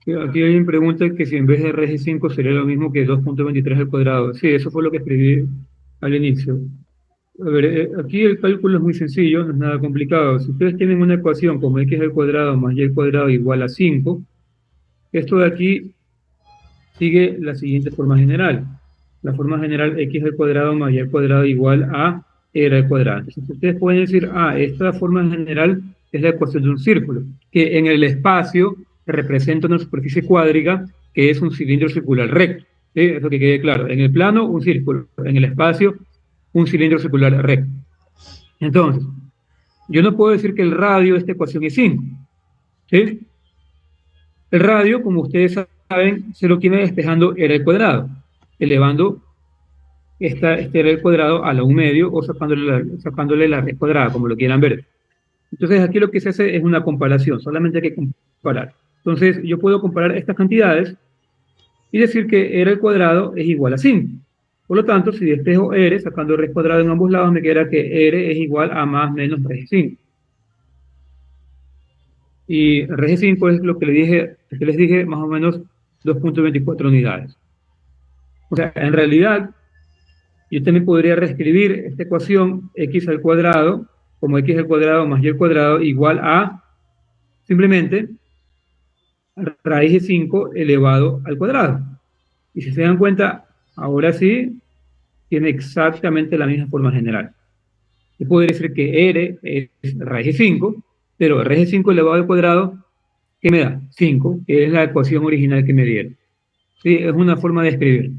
Speaker 1: Sí, aquí alguien pregunta que si en vez de regi 5 sería lo mismo que 2.23 al cuadrado. Sí, eso fue lo que escribí al inicio. A ver, aquí el cálculo es muy sencillo, no es nada complicado. Si ustedes tienen una ecuación como x al cuadrado más y al cuadrado igual a 5, esto de aquí sigue la siguiente forma general. La forma general x al cuadrado más y al cuadrado igual a r al cuadrado. Entonces ustedes pueden decir, esta forma general es la ecuación de un círculo, que en el espacio representa una superficie cuádrica que es un cilindro circular recto. ¿Sí? Eso que quede claro. En el plano, un círculo. En el espacio, un cilindro circular recto. Entonces, yo no puedo decir que el radio de esta ecuación es 5. ¿Sí? El radio, como ustedes saben, se lo tiene despejando r al cuadrado, elevando este r al cuadrado a la 1 medio o sacándole la raíz cuadrada, como lo quieran ver. Entonces aquí lo que se hace es una comparación, solamente hay que comparar. Entonces yo puedo comparar estas cantidades y decir que r al cuadrado es igual a 5. Por lo tanto, si despejo r sacando raíz cuadrada en ambos lados, me queda que r es igual a más menos raíz de 5. Y raíz de 5 es lo que les dije, más o menos 2.24 unidades. O sea, en realidad, yo también podría reescribir esta ecuación x al cuadrado como x al cuadrado más y al cuadrado igual a simplemente raíz de 5 elevado al cuadrado. Y si se dan cuenta, ahora sí tiene exactamente la misma forma general. Yo puedo decir que r es raíz de 5, pero raíz de 5 elevado al cuadrado, ¿qué me da? 5, que es la ecuación original que me dieron. Sí, es una forma de escribir.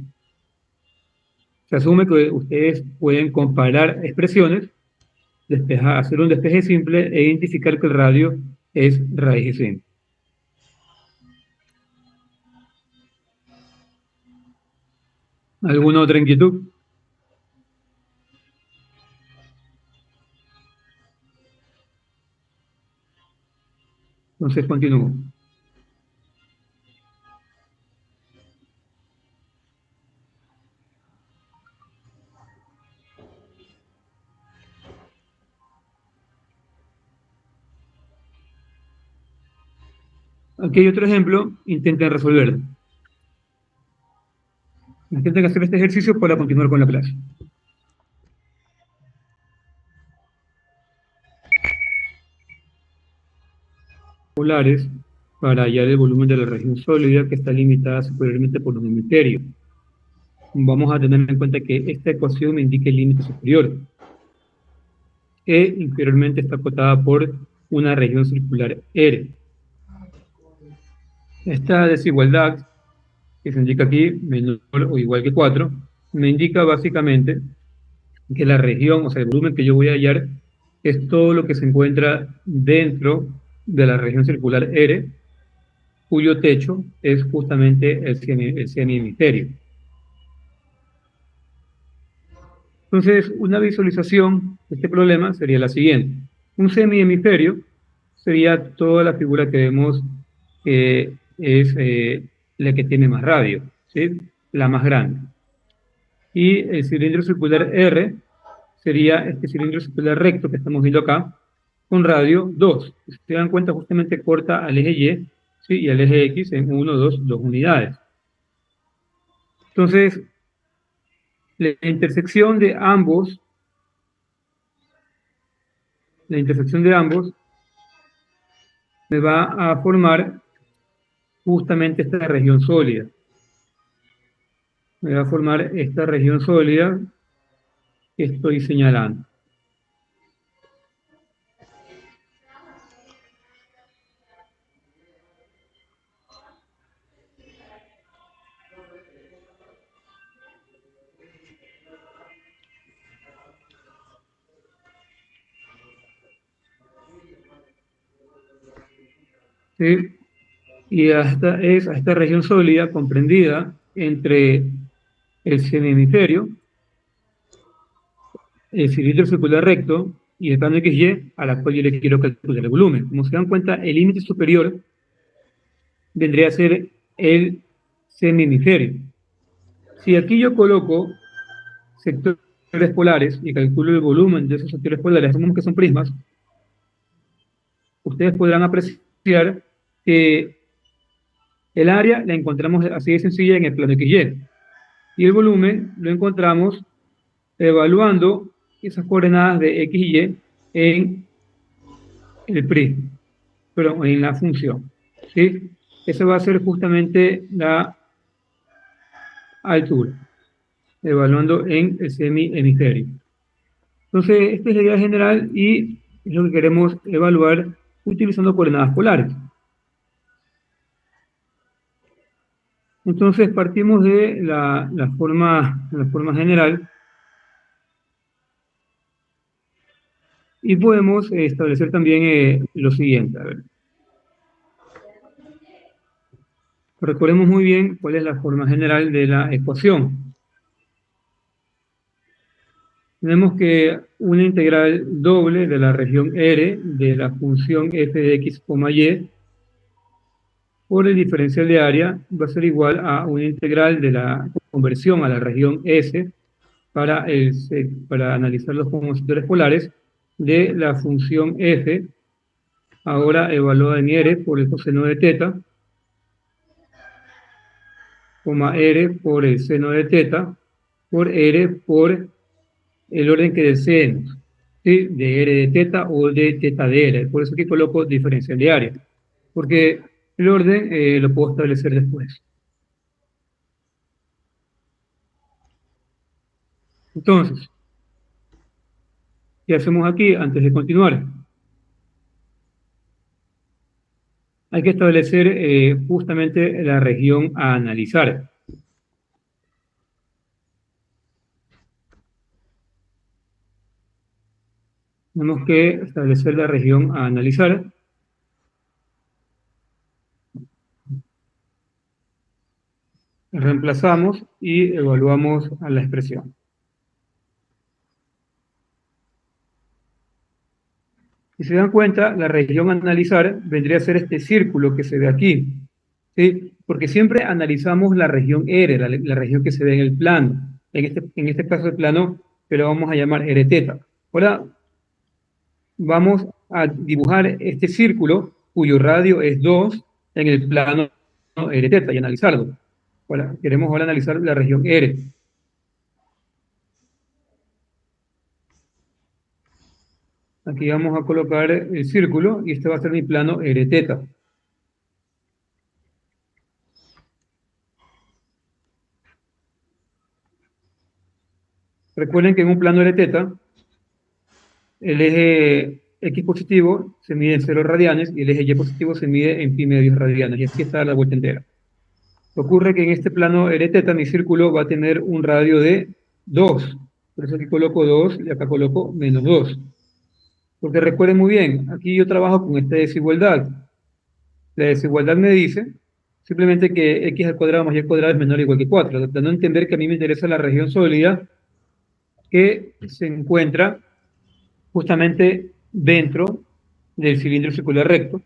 Speaker 1: Se asume que ustedes pueden comparar expresiones, hacer un despeje simple e identificar que el radio es raíz de 5. ¿Alguna otra inquietud? Entonces continúo. Aquí hay otro ejemplo, intenten resolverlo. Intenten hacer este ejercicio para continuar con la clase. Polares para hallar el volumen de la región sólida que está limitada superiormente por un hemisferio. Vamos a tener en cuenta que esta ecuación me indica el límite superior, que inferiormente está acotada por una región circular R. Esta desigualdad, que se indica aquí, menor o igual que 4, me indica básicamente que la región, o sea, el volumen que yo voy a hallar, es todo lo que se encuentra dentro de la región circular R, cuyo techo es justamente el semihemisferio. Entonces, una visualización de este problema sería la siguiente. Un semihemisferio sería toda la figura que vemos que es la que tiene más radio, ¿sí? La más grande. Y el cilindro circular R sería este cilindro circular recto que estamos viendo acá, con radio 2. Si se dan cuenta, justamente corta al eje Y, ¿sí? Y al eje X en 1, 2, 2 unidades. Entonces, la intersección de ambos me va a formar justamente esta región sólida. Me va a formar esta región sólida que estoy señalando. ¿Sí? Y a esta región sólida comprendida entre el semihemisferio, el cilindro circular recto y el plano XY a la cual yo le quiero calcular el volumen. Como se dan cuenta, el límite superior vendría a ser el semihemisferio. Si aquí yo coloco sectores polares y calculo el volumen de esos sectores polares, asumimos que son prismas, ustedes podrán apreciar que el área la encontramos así de sencilla en el plano XY. Y el volumen lo encontramos evaluando esas coordenadas de X y Y en el prisma, pero en la función. ¿Sí? Esa va a ser justamente la altura, evaluando en el semihemisferio. Entonces, esta es la idea general y Es lo que queremos evaluar utilizando coordenadas polares. Entonces partimos de la forma general y podemos establecer también lo siguiente. A ver. Recordemos muy bien cuál es la forma general de la ecuación. Tenemos que una integral doble de la región R de la función f de x, y por el diferencial de área va a ser igual a una integral de la conversión a la región S para analizar los compositores polares de la función f, ahora evaluada en R por el coseno de teta, R por el seno de teta, por R por el orden que deseemos, ¿sí? De R de teta o de teta de R. Por eso aquí coloco diferencial de área, porque el orden lo puedo establecer después. Entonces, ¿qué hacemos aquí antes de continuar? Hay que establecer justamente la región a analizar. Tenemos que establecer la región a analizar. Reemplazamos y evaluamos a la expresión. Si se dan cuenta, la región a analizar vendría a ser este círculo que se ve aquí, ¿sí? Porque siempre analizamos la región R, la región que se ve en el plano. En este caso el plano que lo vamos a llamar R teta. Ahora vamos a dibujar este círculo cuyo radio es 2 en el plano R teta y analizarlo. Ahora, queremos ahora analizar la región R. Aquí vamos a colocar el círculo y este va a ser mi plano R teta. Recuerden que en un plano R teta, el eje X positivo se mide en 0 radianes y el eje Y positivo se mide en pi medios radianes. Y así está la vuelta entera. Ocurre que en este plano R teta mi círculo va a tener un radio de 2. Por eso aquí coloco 2 y acá coloco menos 2. Porque recuerden muy bien, aquí yo trabajo con esta desigualdad. La desigualdad me dice simplemente que x al cuadrado más y al cuadrado es menor o igual que 4, dando a entender que a mí me interesa la región sólida que se encuentra justamente dentro del cilindro circular recto,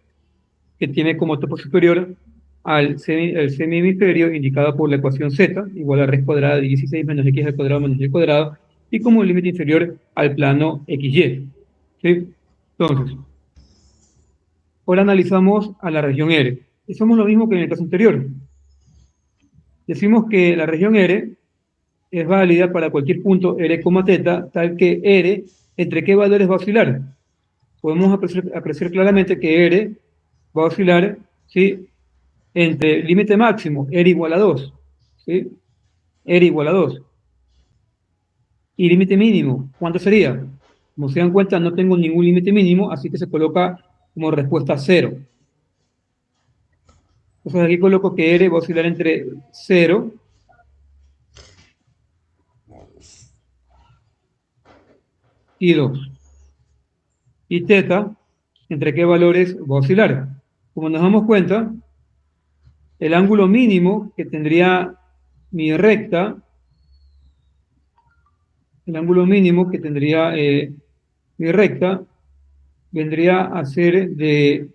Speaker 1: que tiene como topo superior al semihemisferio indicado por la ecuación z, igual a raíz cuadrada de 16 menos x al cuadrado menos y al cuadrado, y como límite inferior al plano xy. ¿Sí? Entonces, ahora analizamos a la región R. Hacemos lo mismo que en el caso anterior. Decimos que la región R es válida para cualquier punto R, teta, tal que R, ¿entre qué valores va a oscilar? Podemos apreciar claramente que R va a oscilar, ¿sí? Entre límite máximo, R igual a 2, ¿sí? R igual a 2. Y límite mínimo, ¿cuánto sería? Como se dan cuenta, no tengo ningún límite mínimo, así que se coloca como respuesta 0. Entonces aquí coloco que R va a oscilar entre 0 y 2. Y teta, ¿entre qué valores va a oscilar? Como nos damos cuenta, el ángulo mínimo que tendría mi recta, el ángulo mínimo que tendría mi recta, vendría a ser de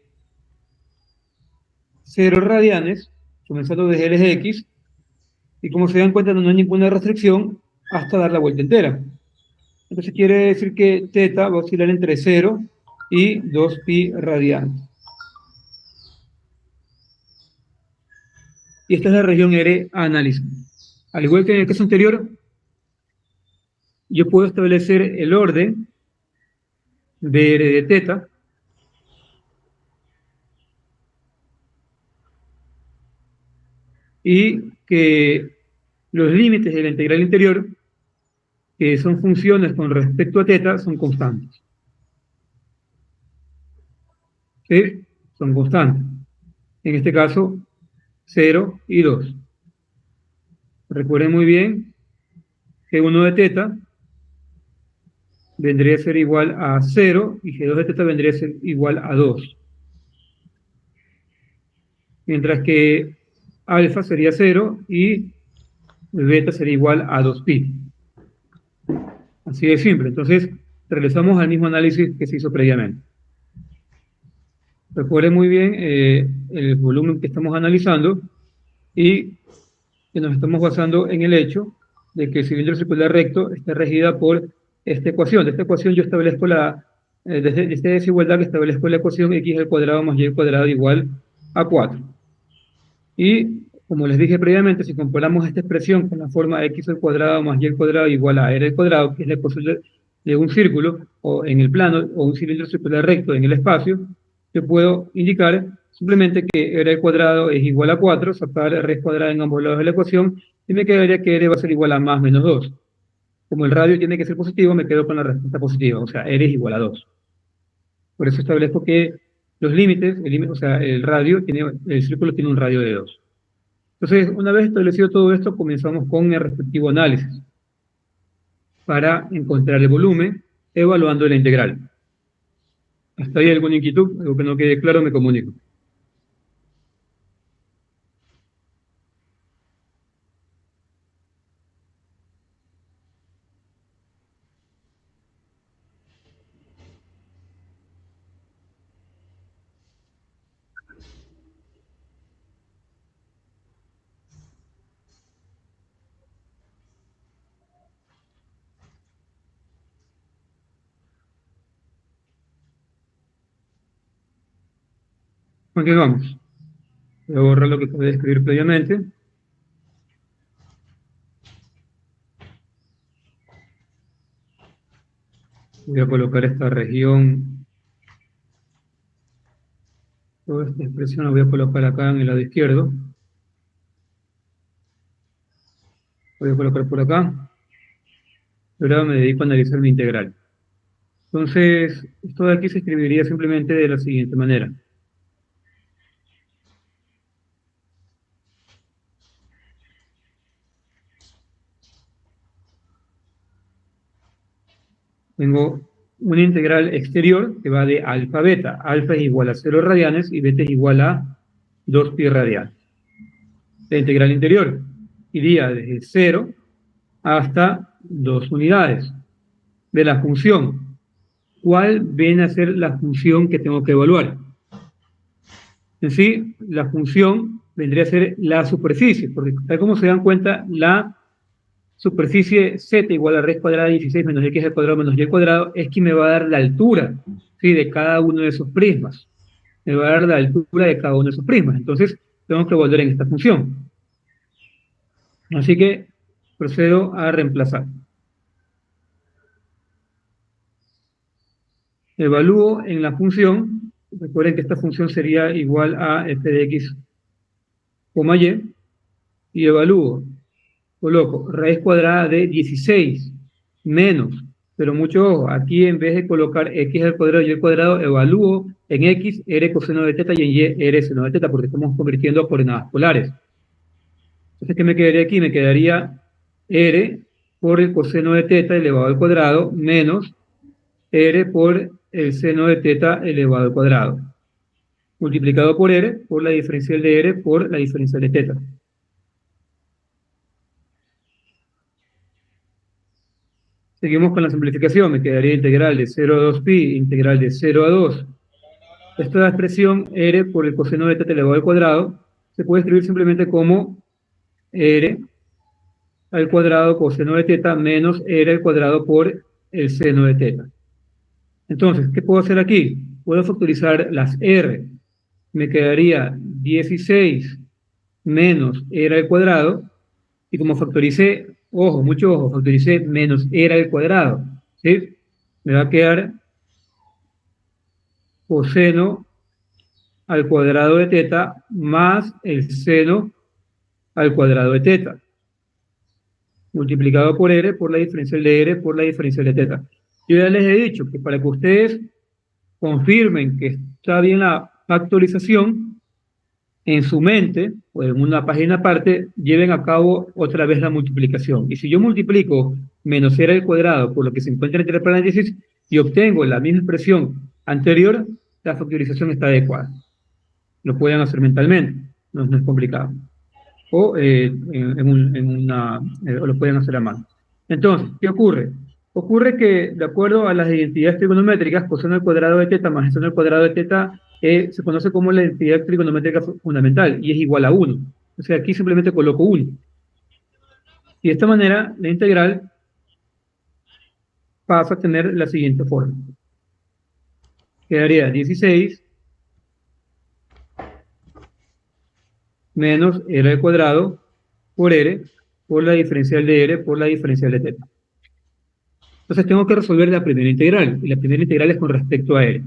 Speaker 1: 0 radianes, comenzando desde el eje X, y como se dan cuenta no hay ninguna restricción hasta dar la vuelta entera. Entonces quiere decir que teta va a oscilar entre 0 y 2pi radianes. Y esta es la región R a análisis. Al igual que en el caso anterior, yo puedo establecer el orden de R de teta y que los límites de la integral interior, que son funciones con respecto a teta, son constantes. ¿sí? Son constantes. En este caso, 0 y 2. Recuerden muy bien que 1 de teta vendría a ser igual a 0 y G2 de teta vendría a ser igual a 2. Mientras que alfa sería 0 y beta sería igual a 2pi. Así de simple. Entonces, regresamos al mismo análisis que se hizo previamente. Recuerden muy bien el volumen que estamos analizando y que nos estamos basando en el hecho de que el cilindro circular recto está regida por esta ecuación. De esta ecuación yo establezco desde esta desigualdad que establezco la ecuación x al cuadrado más y al cuadrado igual a 4. Y como les dije previamente, si comparamos esta expresión con la forma x al cuadrado más y al cuadrado igual a r al cuadrado, que es la ecuación de un círculo o en el plano o un cilindro circular recto en el espacio, yo puedo indicar simplemente que r al cuadrado es igual a 4, sacar r cuadrada en ambos lados de la ecuación, y me quedaría que r va a ser igual a más menos 2. Como el radio tiene que ser positivo, me quedo con la respuesta positiva, o sea, r es igual a 2. Por eso establezco que los límites, o sea, el círculo tiene un radio de 2. Entonces, una vez establecido todo esto, comenzamos con el respectivo análisis para encontrar el volumen evaluando la integral. ¿Hasta ahí alguna inquietud? Algo que no quede claro, me comunico. Continuamos. Voy a borrar lo que acabé de escribir previamente. Voy a colocar esta región, toda esta expresión la voy a colocar acá en el lado izquierdo. Voy a colocar por acá. Y ahora me dedico a analizar mi integral. Entonces, esto de aquí se escribiría simplemente de la siguiente manera. Tengo una integral exterior que va de alfa a beta. Alfa es igual a 0 radianes y beta es igual a 2pi radianes. La integral interior iría desde 0 hasta 2 unidades de la función. ¿Cuál viene a ser la función que tengo que evaluar? En sí, la función vendría a ser la superficie, porque tal como se dan cuenta, la superficie z igual a raíz cuadrada de 16 menos x al cuadrado menos y al cuadrado es quien me va a dar la altura, ¿sí?, de cada uno de esos prismas. Me va a dar la altura de cada uno de esos prismas. Entonces, tengo que volver en esta función. Así que procedo a reemplazar. Evalúo en la función, recuerden que esta función sería igual a f de x, y evalúo, coloco raíz cuadrada de 16 menos, pero mucho ojo, aquí en vez de colocar x al cuadrado y al cuadrado, evalúo en x r coseno de teta y en y r seno de teta, porque estamos convirtiendo a coordenadas polares. Entonces, ¿qué me quedaría aquí? Me quedaría r por el coseno de teta elevado al cuadrado menos r por el seno de teta elevado al cuadrado, multiplicado por r por la diferencial de r por la diferencial de teta. Seguimos con la simplificación. Me quedaría integral de 0 a 2pi, integral de 0 a 2. Esta expresión r por el coseno de teta elevado al cuadrado se puede escribir simplemente como r al cuadrado coseno de teta menos r al cuadrado por el seno de teta. Entonces, ¿qué puedo hacer aquí? Puedo factorizar las r. Me quedaría 16 menos r al cuadrado, y como factoricé, ojo, mucho ojo, factoricé menos r al cuadrado, ¿sí? Me va a quedar coseno al cuadrado de teta más el seno al cuadrado de teta, multiplicado por r por la diferencial de r por la diferencial de teta. Yo ya les he dicho que para que ustedes confirmen que está bien la factorización, en su mente o en una página aparte, lleven a cabo otra vez la multiplicación. Y si yo multiplico menos r al cuadrado por lo que se encuentra entre paréntesis y obtengo la misma expresión anterior, la factorización está adecuada. Lo pueden hacer mentalmente, no es complicado. O o lo pueden hacer a mano. Entonces, ¿qué ocurre? Ocurre que, de acuerdo a las identidades trigonométricas, coseno al cuadrado de teta más seno al cuadrado de teta se conoce como la identidad trigonométrica fundamental y es igual a 1. O sea, aquí simplemente coloco 1. Y de esta manera, la integral pasa a tener la siguiente forma. Quedaría 16 menos r al cuadrado por r por la diferencial de r por la diferencial de teta. Entonces tengo que resolver la primera integral, y la primera integral es con respecto a r.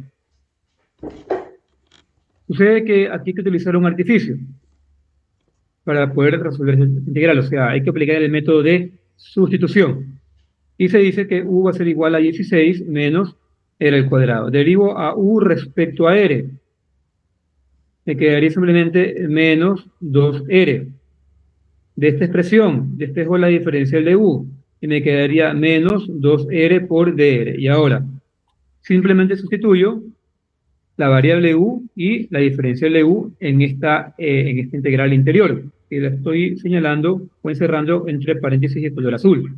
Speaker 1: Sucede que aquí hay que utilizar un artificio para poder resolver esta integral, o sea, hay que aplicar el método de sustitución. Y se dice que u va a ser igual a 16 menos r al cuadrado. Derivo a u respecto a r. Me quedaría simplemente menos 2r. De esta expresión, despejo la diferencial de u, y me quedaría menos 2r por dr. Y ahora, simplemente sustituyo la variable u y la diferencial de u en esta integral interior, que la estoy señalando o encerrando entre paréntesis de color azul.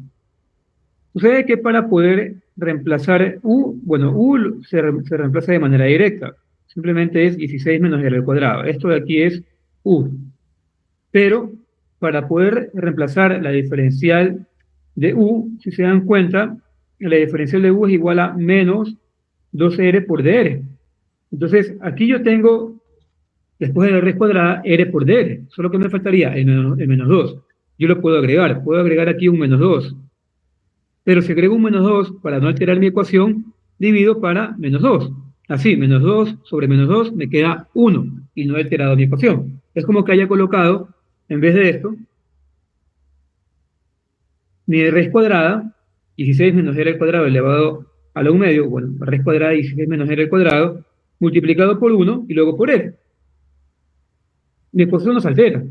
Speaker 1: Sucede que para poder reemplazar u, bueno, u se reemplaza de manera directa, simplemente es 16 menos r al cuadrado. Esto de aquí es u. Pero para poder reemplazar la diferencial de u, si se dan cuenta, la diferencial de u es igual a menos 2r por dr. Entonces, aquí yo tengo, después de la raíz cuadrada, r por dr. Solo que me faltaría el menos 2. Yo lo puedo agregar aquí un menos 2. Pero si agrego un menos 2, para no alterar mi ecuación, divido para menos 2. Así, menos 2 sobre menos 2 me queda 1 y no he alterado mi ecuación. Es como que haya colocado, en vez de esto, mi raíz cuadrada, 16 menos r al cuadrado elevado a la 1 medio, bueno, raíz cuadrada de 16 menos r al cuadrado, multiplicado por 1 y luego por r. Mi ecuación no se altera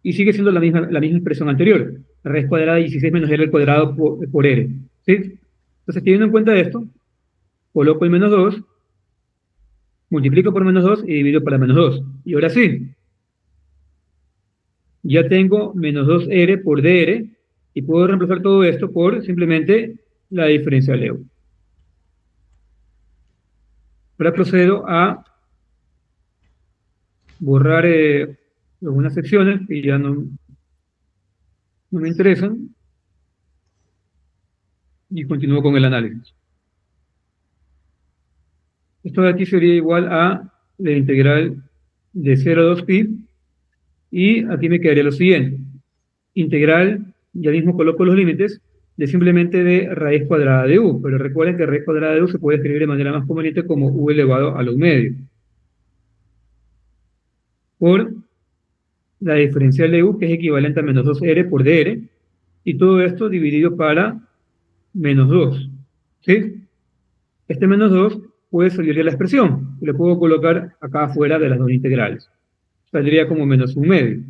Speaker 1: y sigue siendo la misma expresión anterior, raíz cuadrada de 16 menos r al cuadrado por r. ¿Sí? Entonces, teniendo en cuenta esto, coloco el menos 2, multiplico por menos 2 y divido para menos 2. Y ahora sí, ya tengo menos 2r por dr y puedo reemplazar todo esto por simplemente la diferencial de u. Ahora procedo a borrar algunas secciones que ya no me interesan y continúo con el análisis. Esto de aquí sería igual a la integral de 0 a 2pi y aquí me quedaría lo siguiente. Integral, ya mismo coloco los límites, de simplemente de raíz cuadrada de u, pero recuerden que raíz cuadrada de u se puede escribir de manera más conveniente como u elevado a la 1 medio. Por la diferencial de u, que es equivalente a menos 2r por dr, y todo esto dividido para menos 2. ¿Sí? Este menos 2 puede salir de la expresión, y lo puedo colocar acá afuera de las dos integrales. Saldría como menos 1 medio.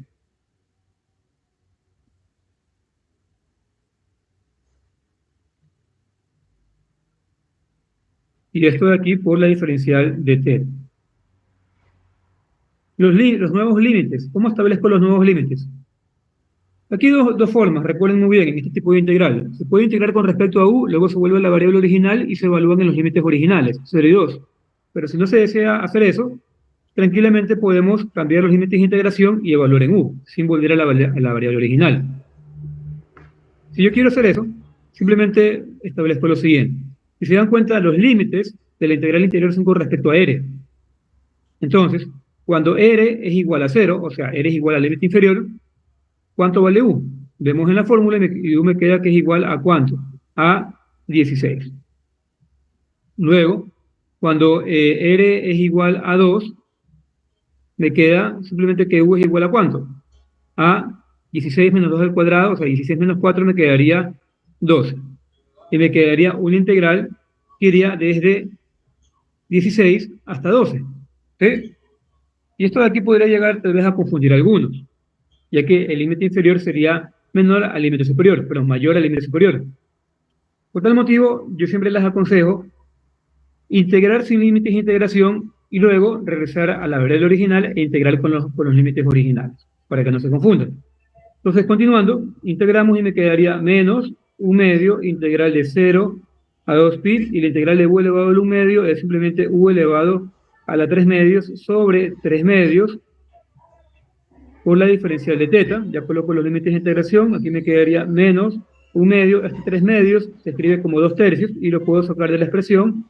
Speaker 1: Y esto de aquí por la diferencial de t. Los nuevos límites. ¿Cómo establezco los nuevos límites? Aquí dos formas, recuerden muy bien, en este tipo de integral. Se puede integrar con respecto a u, luego se vuelve a la variable original y se evalúan en los límites originales, 0 y 2. Pero si no se desea hacer eso, tranquilamente podemos cambiar los límites de integración y evaluar en u, sin volver a la variable original. Si yo quiero hacer eso, simplemente establezco lo siguiente. Si se dan cuenta, los límites de la integral interior son con respecto a r. Entonces, cuando r es igual a 0, o sea, r es igual al límite inferior, ¿cuánto vale u? Vemos en la fórmula y u me queda que es igual a ¿cuánto? A 16. Luego, cuando r es igual a 2, me queda simplemente que u es igual a ¿cuánto? A 16 menos 2 al cuadrado, o sea, 16 menos 4 me quedaría 12. Y me quedaría una integral que iría desde 16 hasta 12. ¿Sí? Y esto de aquí podría llegar tal vez a confundir a algunos, ya que el límite inferior sería menor al límite superior, pero mayor al límite superior. Por tal motivo, yo siempre les aconsejo integrar sin límites de integración y luego regresar a la variable original e integrar con los límites originales, para que no se confundan. Entonces, continuando, integramos y me quedaría menos 1/2 integral de 0 a 2pi, y la integral de u elevado al 1/2 es simplemente u elevado a la 3/2 sobre 3/2 por la diferencial de teta. Ya coloco los límites de integración, aquí me quedaría menos 1/2, este 3/2 se escribe como 2/3 y lo puedo sacar de la expresión,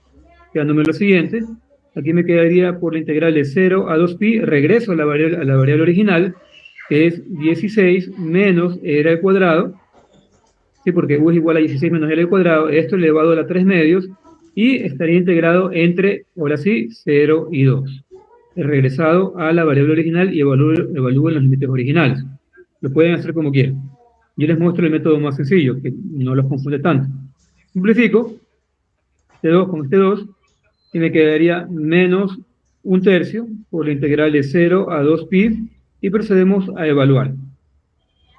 Speaker 1: quedándome lo siguiente. Aquí me quedaría por la integral de 0 a 2pi, regreso a la variable original, que es 16 menos r al cuadrado, ¿sí? Porque u es igual a 16 menos r al cuadrado, esto elevado a la 3/2, y estaría integrado entre, ahora sí, 0 y 2. He regresado a la variable original y evalúen los límites originales. Lo pueden hacer como quieran. Yo les muestro el método más sencillo, que no los confunde tanto. Simplifico este 2 con este 2, y me quedaría menos 1/3 por la integral de 0 a 2pi, y procedemos a evaluar.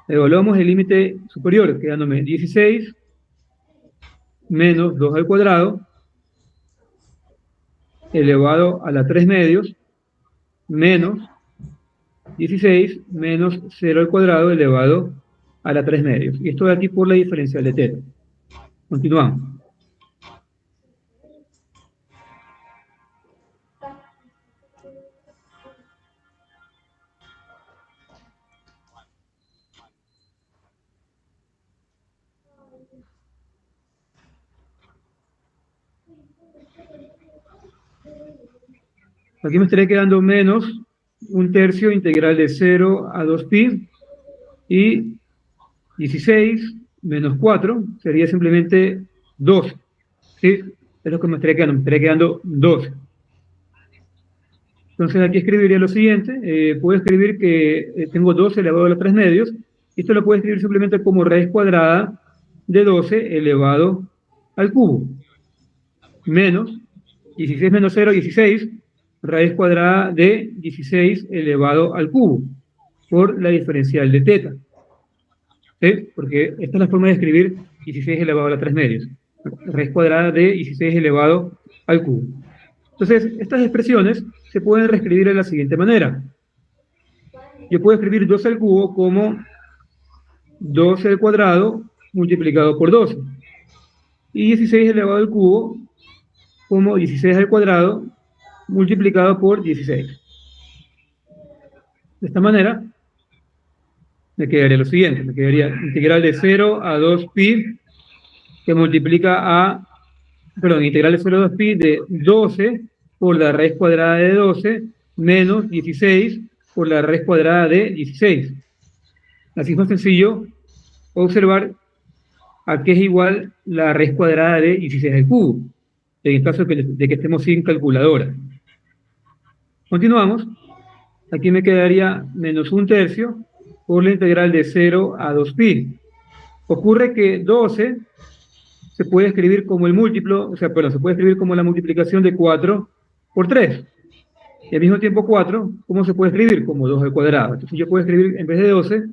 Speaker 1: Evaluamos el límite superior, quedándome 16 menos 2 al cuadrado elevado a la 3/2 menos 16 menos 0 al cuadrado elevado a la 3/2. Y esto de aquí por la diferencial de teta. Continuamos. Aquí me estaría quedando menos 1/3 integral de 0 a 2pi, y 16 menos 4 sería simplemente 2. ¿Sí? Es lo que me estaría quedando 2. Entonces aquí escribiría lo siguiente, puedo escribir que tengo 12 elevado a la 3/2, y esto lo puedo escribir simplemente como raíz cuadrada de 12 elevado al cubo, menos 16 menos 0, 16, raíz cuadrada de 16 elevado al cubo, por la diferencial de teta. ¿Sí? Porque esta es la forma de escribir 16 elevado a la 3/2, raíz cuadrada de 16 elevado al cubo. Entonces, estas expresiones se pueden reescribir de la siguiente manera. Yo puedo escribir 12 al cubo como 12 al cuadrado multiplicado por 12. Y 16 elevado al cubo como 16 al cuadrado multiplicado por 16. De esta manera, me quedaría lo siguiente. Me quedaría integral de 0 a 2pi, que multiplica a, perdón, integral de 0 a 2pi de 12 por la raíz cuadrada de 12 menos 16 por la raíz cuadrada de 16. Así es más sencillo observar a qué es igual la raíz cuadrada de 16 al cubo, en el caso de que estemos sin calculadora. Continuamos. Aquí me quedaría menos 1/3 por la integral de 0 a 2pi. Ocurre que 12 se puede escribir como el múltiplo, o sea, perdón, se puede escribir como la multiplicación de 4 por 3. Y al mismo tiempo 4, ¿cómo se puede escribir? Como 2 al cuadrado. Entonces yo puedo escribir, en vez de 12,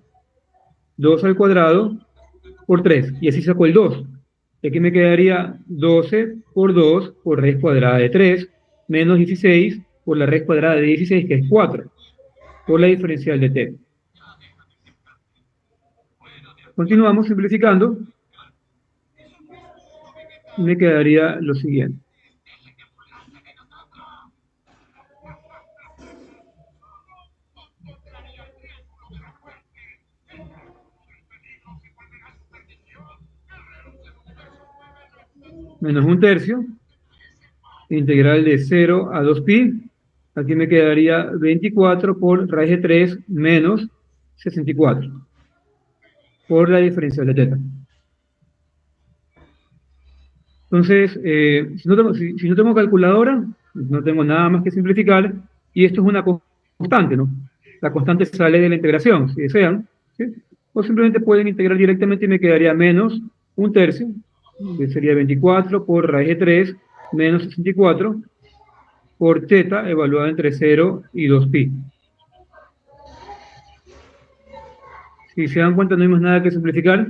Speaker 1: 2 al cuadrado por 3. Y así saco el 2. Y aquí me quedaría 12 por 2 por raíz cuadrada de 3, menos 16 por la raíz cuadrada de 16, que es 4, por la diferencial de t. Continuamos simplificando. Y me quedaría lo siguiente. Menos 1/3, integral de 0 a 2pi. Aquí me quedaría 24 por raíz de 3 menos 64, por la diferencial de teta. Entonces, si no tengo calculadora, no tengo nada más que simplificar, y esto es una constante, ¿no? La constante sale de la integración, si desean, ¿sí? O simplemente pueden integrar directamente y me quedaría menos 1/3, que sería 24 por raíz de 3 menos 64, por teta evaluado entre 0 y 2pi. Si se dan cuenta, no hay más nada que simplificar.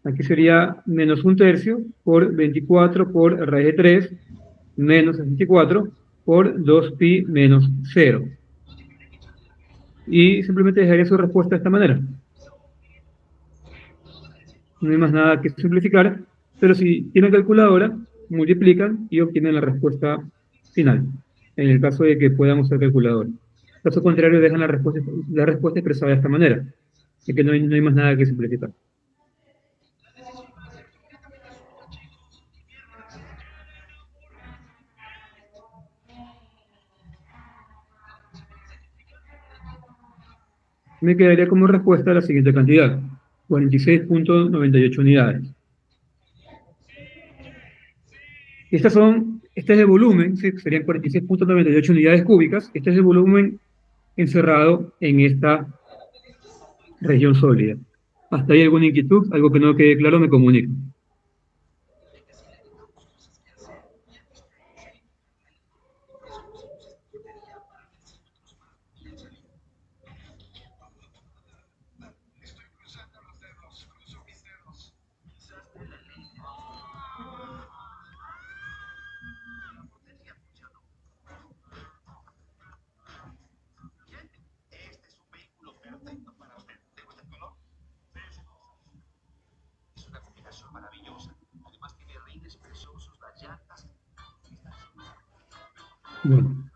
Speaker 1: Aquí sería menos 1/3 por 24 por raíz de 3 menos 64 por 2pi menos 0. Y simplemente dejaría su respuesta de esta manera. No hay más nada que simplificar, pero si tienen calculadora, multiplican y obtienen la respuesta final, en el caso de que puedan usar calculadora. Caso contrario, dejan la respuesta expresada de esta manera, así que no hay más nada que simplificar. Me quedaría como respuesta la siguiente cantidad, 46,98 unidades. Este es el volumen, ¿sí? Serían 46,98 unidades cúbicas. Este es el volumen encerrado en esta región sólida. ¿Hasta ahí alguna inquietud? Algo que no quede claro, me comunico. Bueno,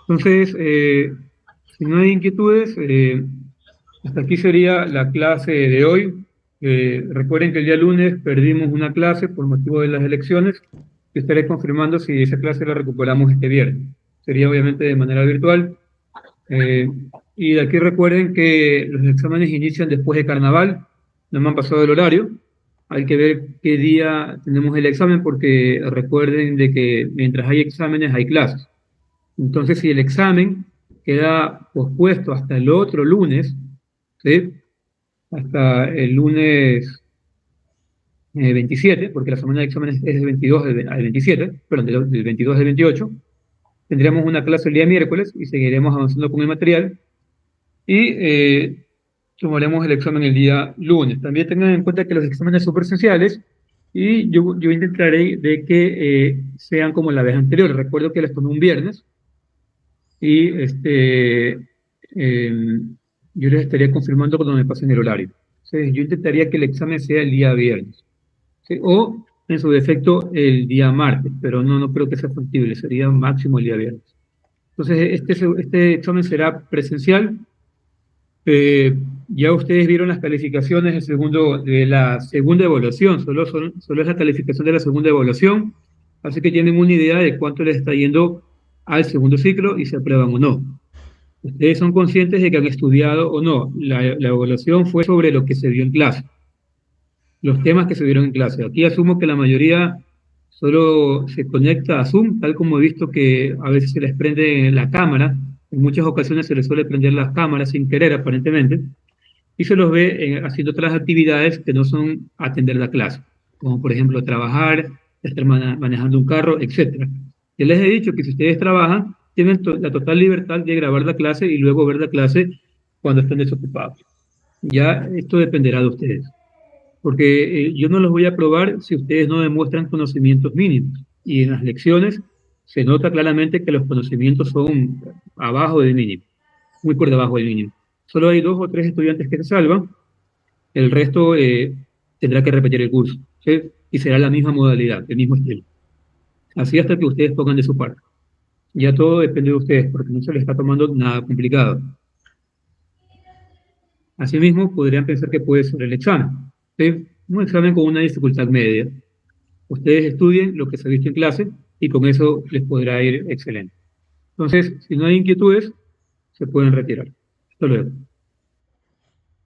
Speaker 1: entonces, si no hay inquietudes, hasta aquí sería la clase de hoy. Recuerden que el día lunes perdimos una clase por motivo de las elecciones. Y estaré confirmando si esa clase la recuperamos este viernes. Sería obviamente de manera virtual. Y de aquí recuerden que los exámenes inician después de carnaval. No me han pasado el horario. Hay que ver qué día tenemos el examen porque recuerden de que mientras hay exámenes hay clases. Entonces, si el examen queda pospuesto hasta el otro lunes, ¿sí? Hasta el lunes 27, porque la semana de exámenes es del 22 al 27, perdón, del 22 al 28, tendríamos una clase el día miércoles y seguiremos avanzando con el material y tomaremos el examen el día lunes. También tengan en cuenta que los exámenes son presenciales y yo intentaré de que sean como la vez anterior. Recuerdo que les tomé un viernes y yo les estaría confirmando cuando me pasen el horario. Entonces, yo intentaría que el examen sea el día viernes, ¿sí? O, en su defecto, el día martes, pero no creo que sea factible, sería máximo el día viernes. Entonces, este examen será presencial. Ya ustedes vieron las calificaciones de la segunda evaluación, solo es la calificación de la segunda evaluación, así que tienen una idea de cuánto les está yendo al segundo ciclo y si aprueban o no. Ustedes son conscientes de que han estudiado o no. La evaluación fue sobre lo que se vio en clase, los temas que se vieron en clase. Aquí asumo que la mayoría solo se conecta a Zoom, tal como he visto que a veces se les prende la cámara, en muchas ocasiones se les suele prender las cámaras sin querer aparentemente, y se los ve haciendo otras actividades que no son atender la clase, como por ejemplo trabajar, estar manejando un carro, etc. Ya les he dicho que si ustedes trabajan, tienen la total libertad de grabar la clase y luego ver la clase cuando estén desocupados. Ya esto dependerá de ustedes, porque yo no los voy a probar si ustedes no demuestran conocimientos mínimos. Y en las lecciones se nota claramente que los conocimientos son abajo del mínimo, muy por debajo del mínimo. Solo hay 2 o 3 estudiantes que se salvan, el resto tendrá que repetir el curso, ¿sí? Y será la misma modalidad, el mismo estilo. Así hasta que ustedes pongan de su parte. Ya todo depende de ustedes, porque no se les está tomando nada complicado. Asimismo, podrían pensar que puede ser el examen, ¿sí? Un examen con una dificultad media. Ustedes estudien lo que se ha visto en clase y con eso les podrá ir excelente. Entonces, si no hay inquietudes, se pueden retirar. Hasta luego.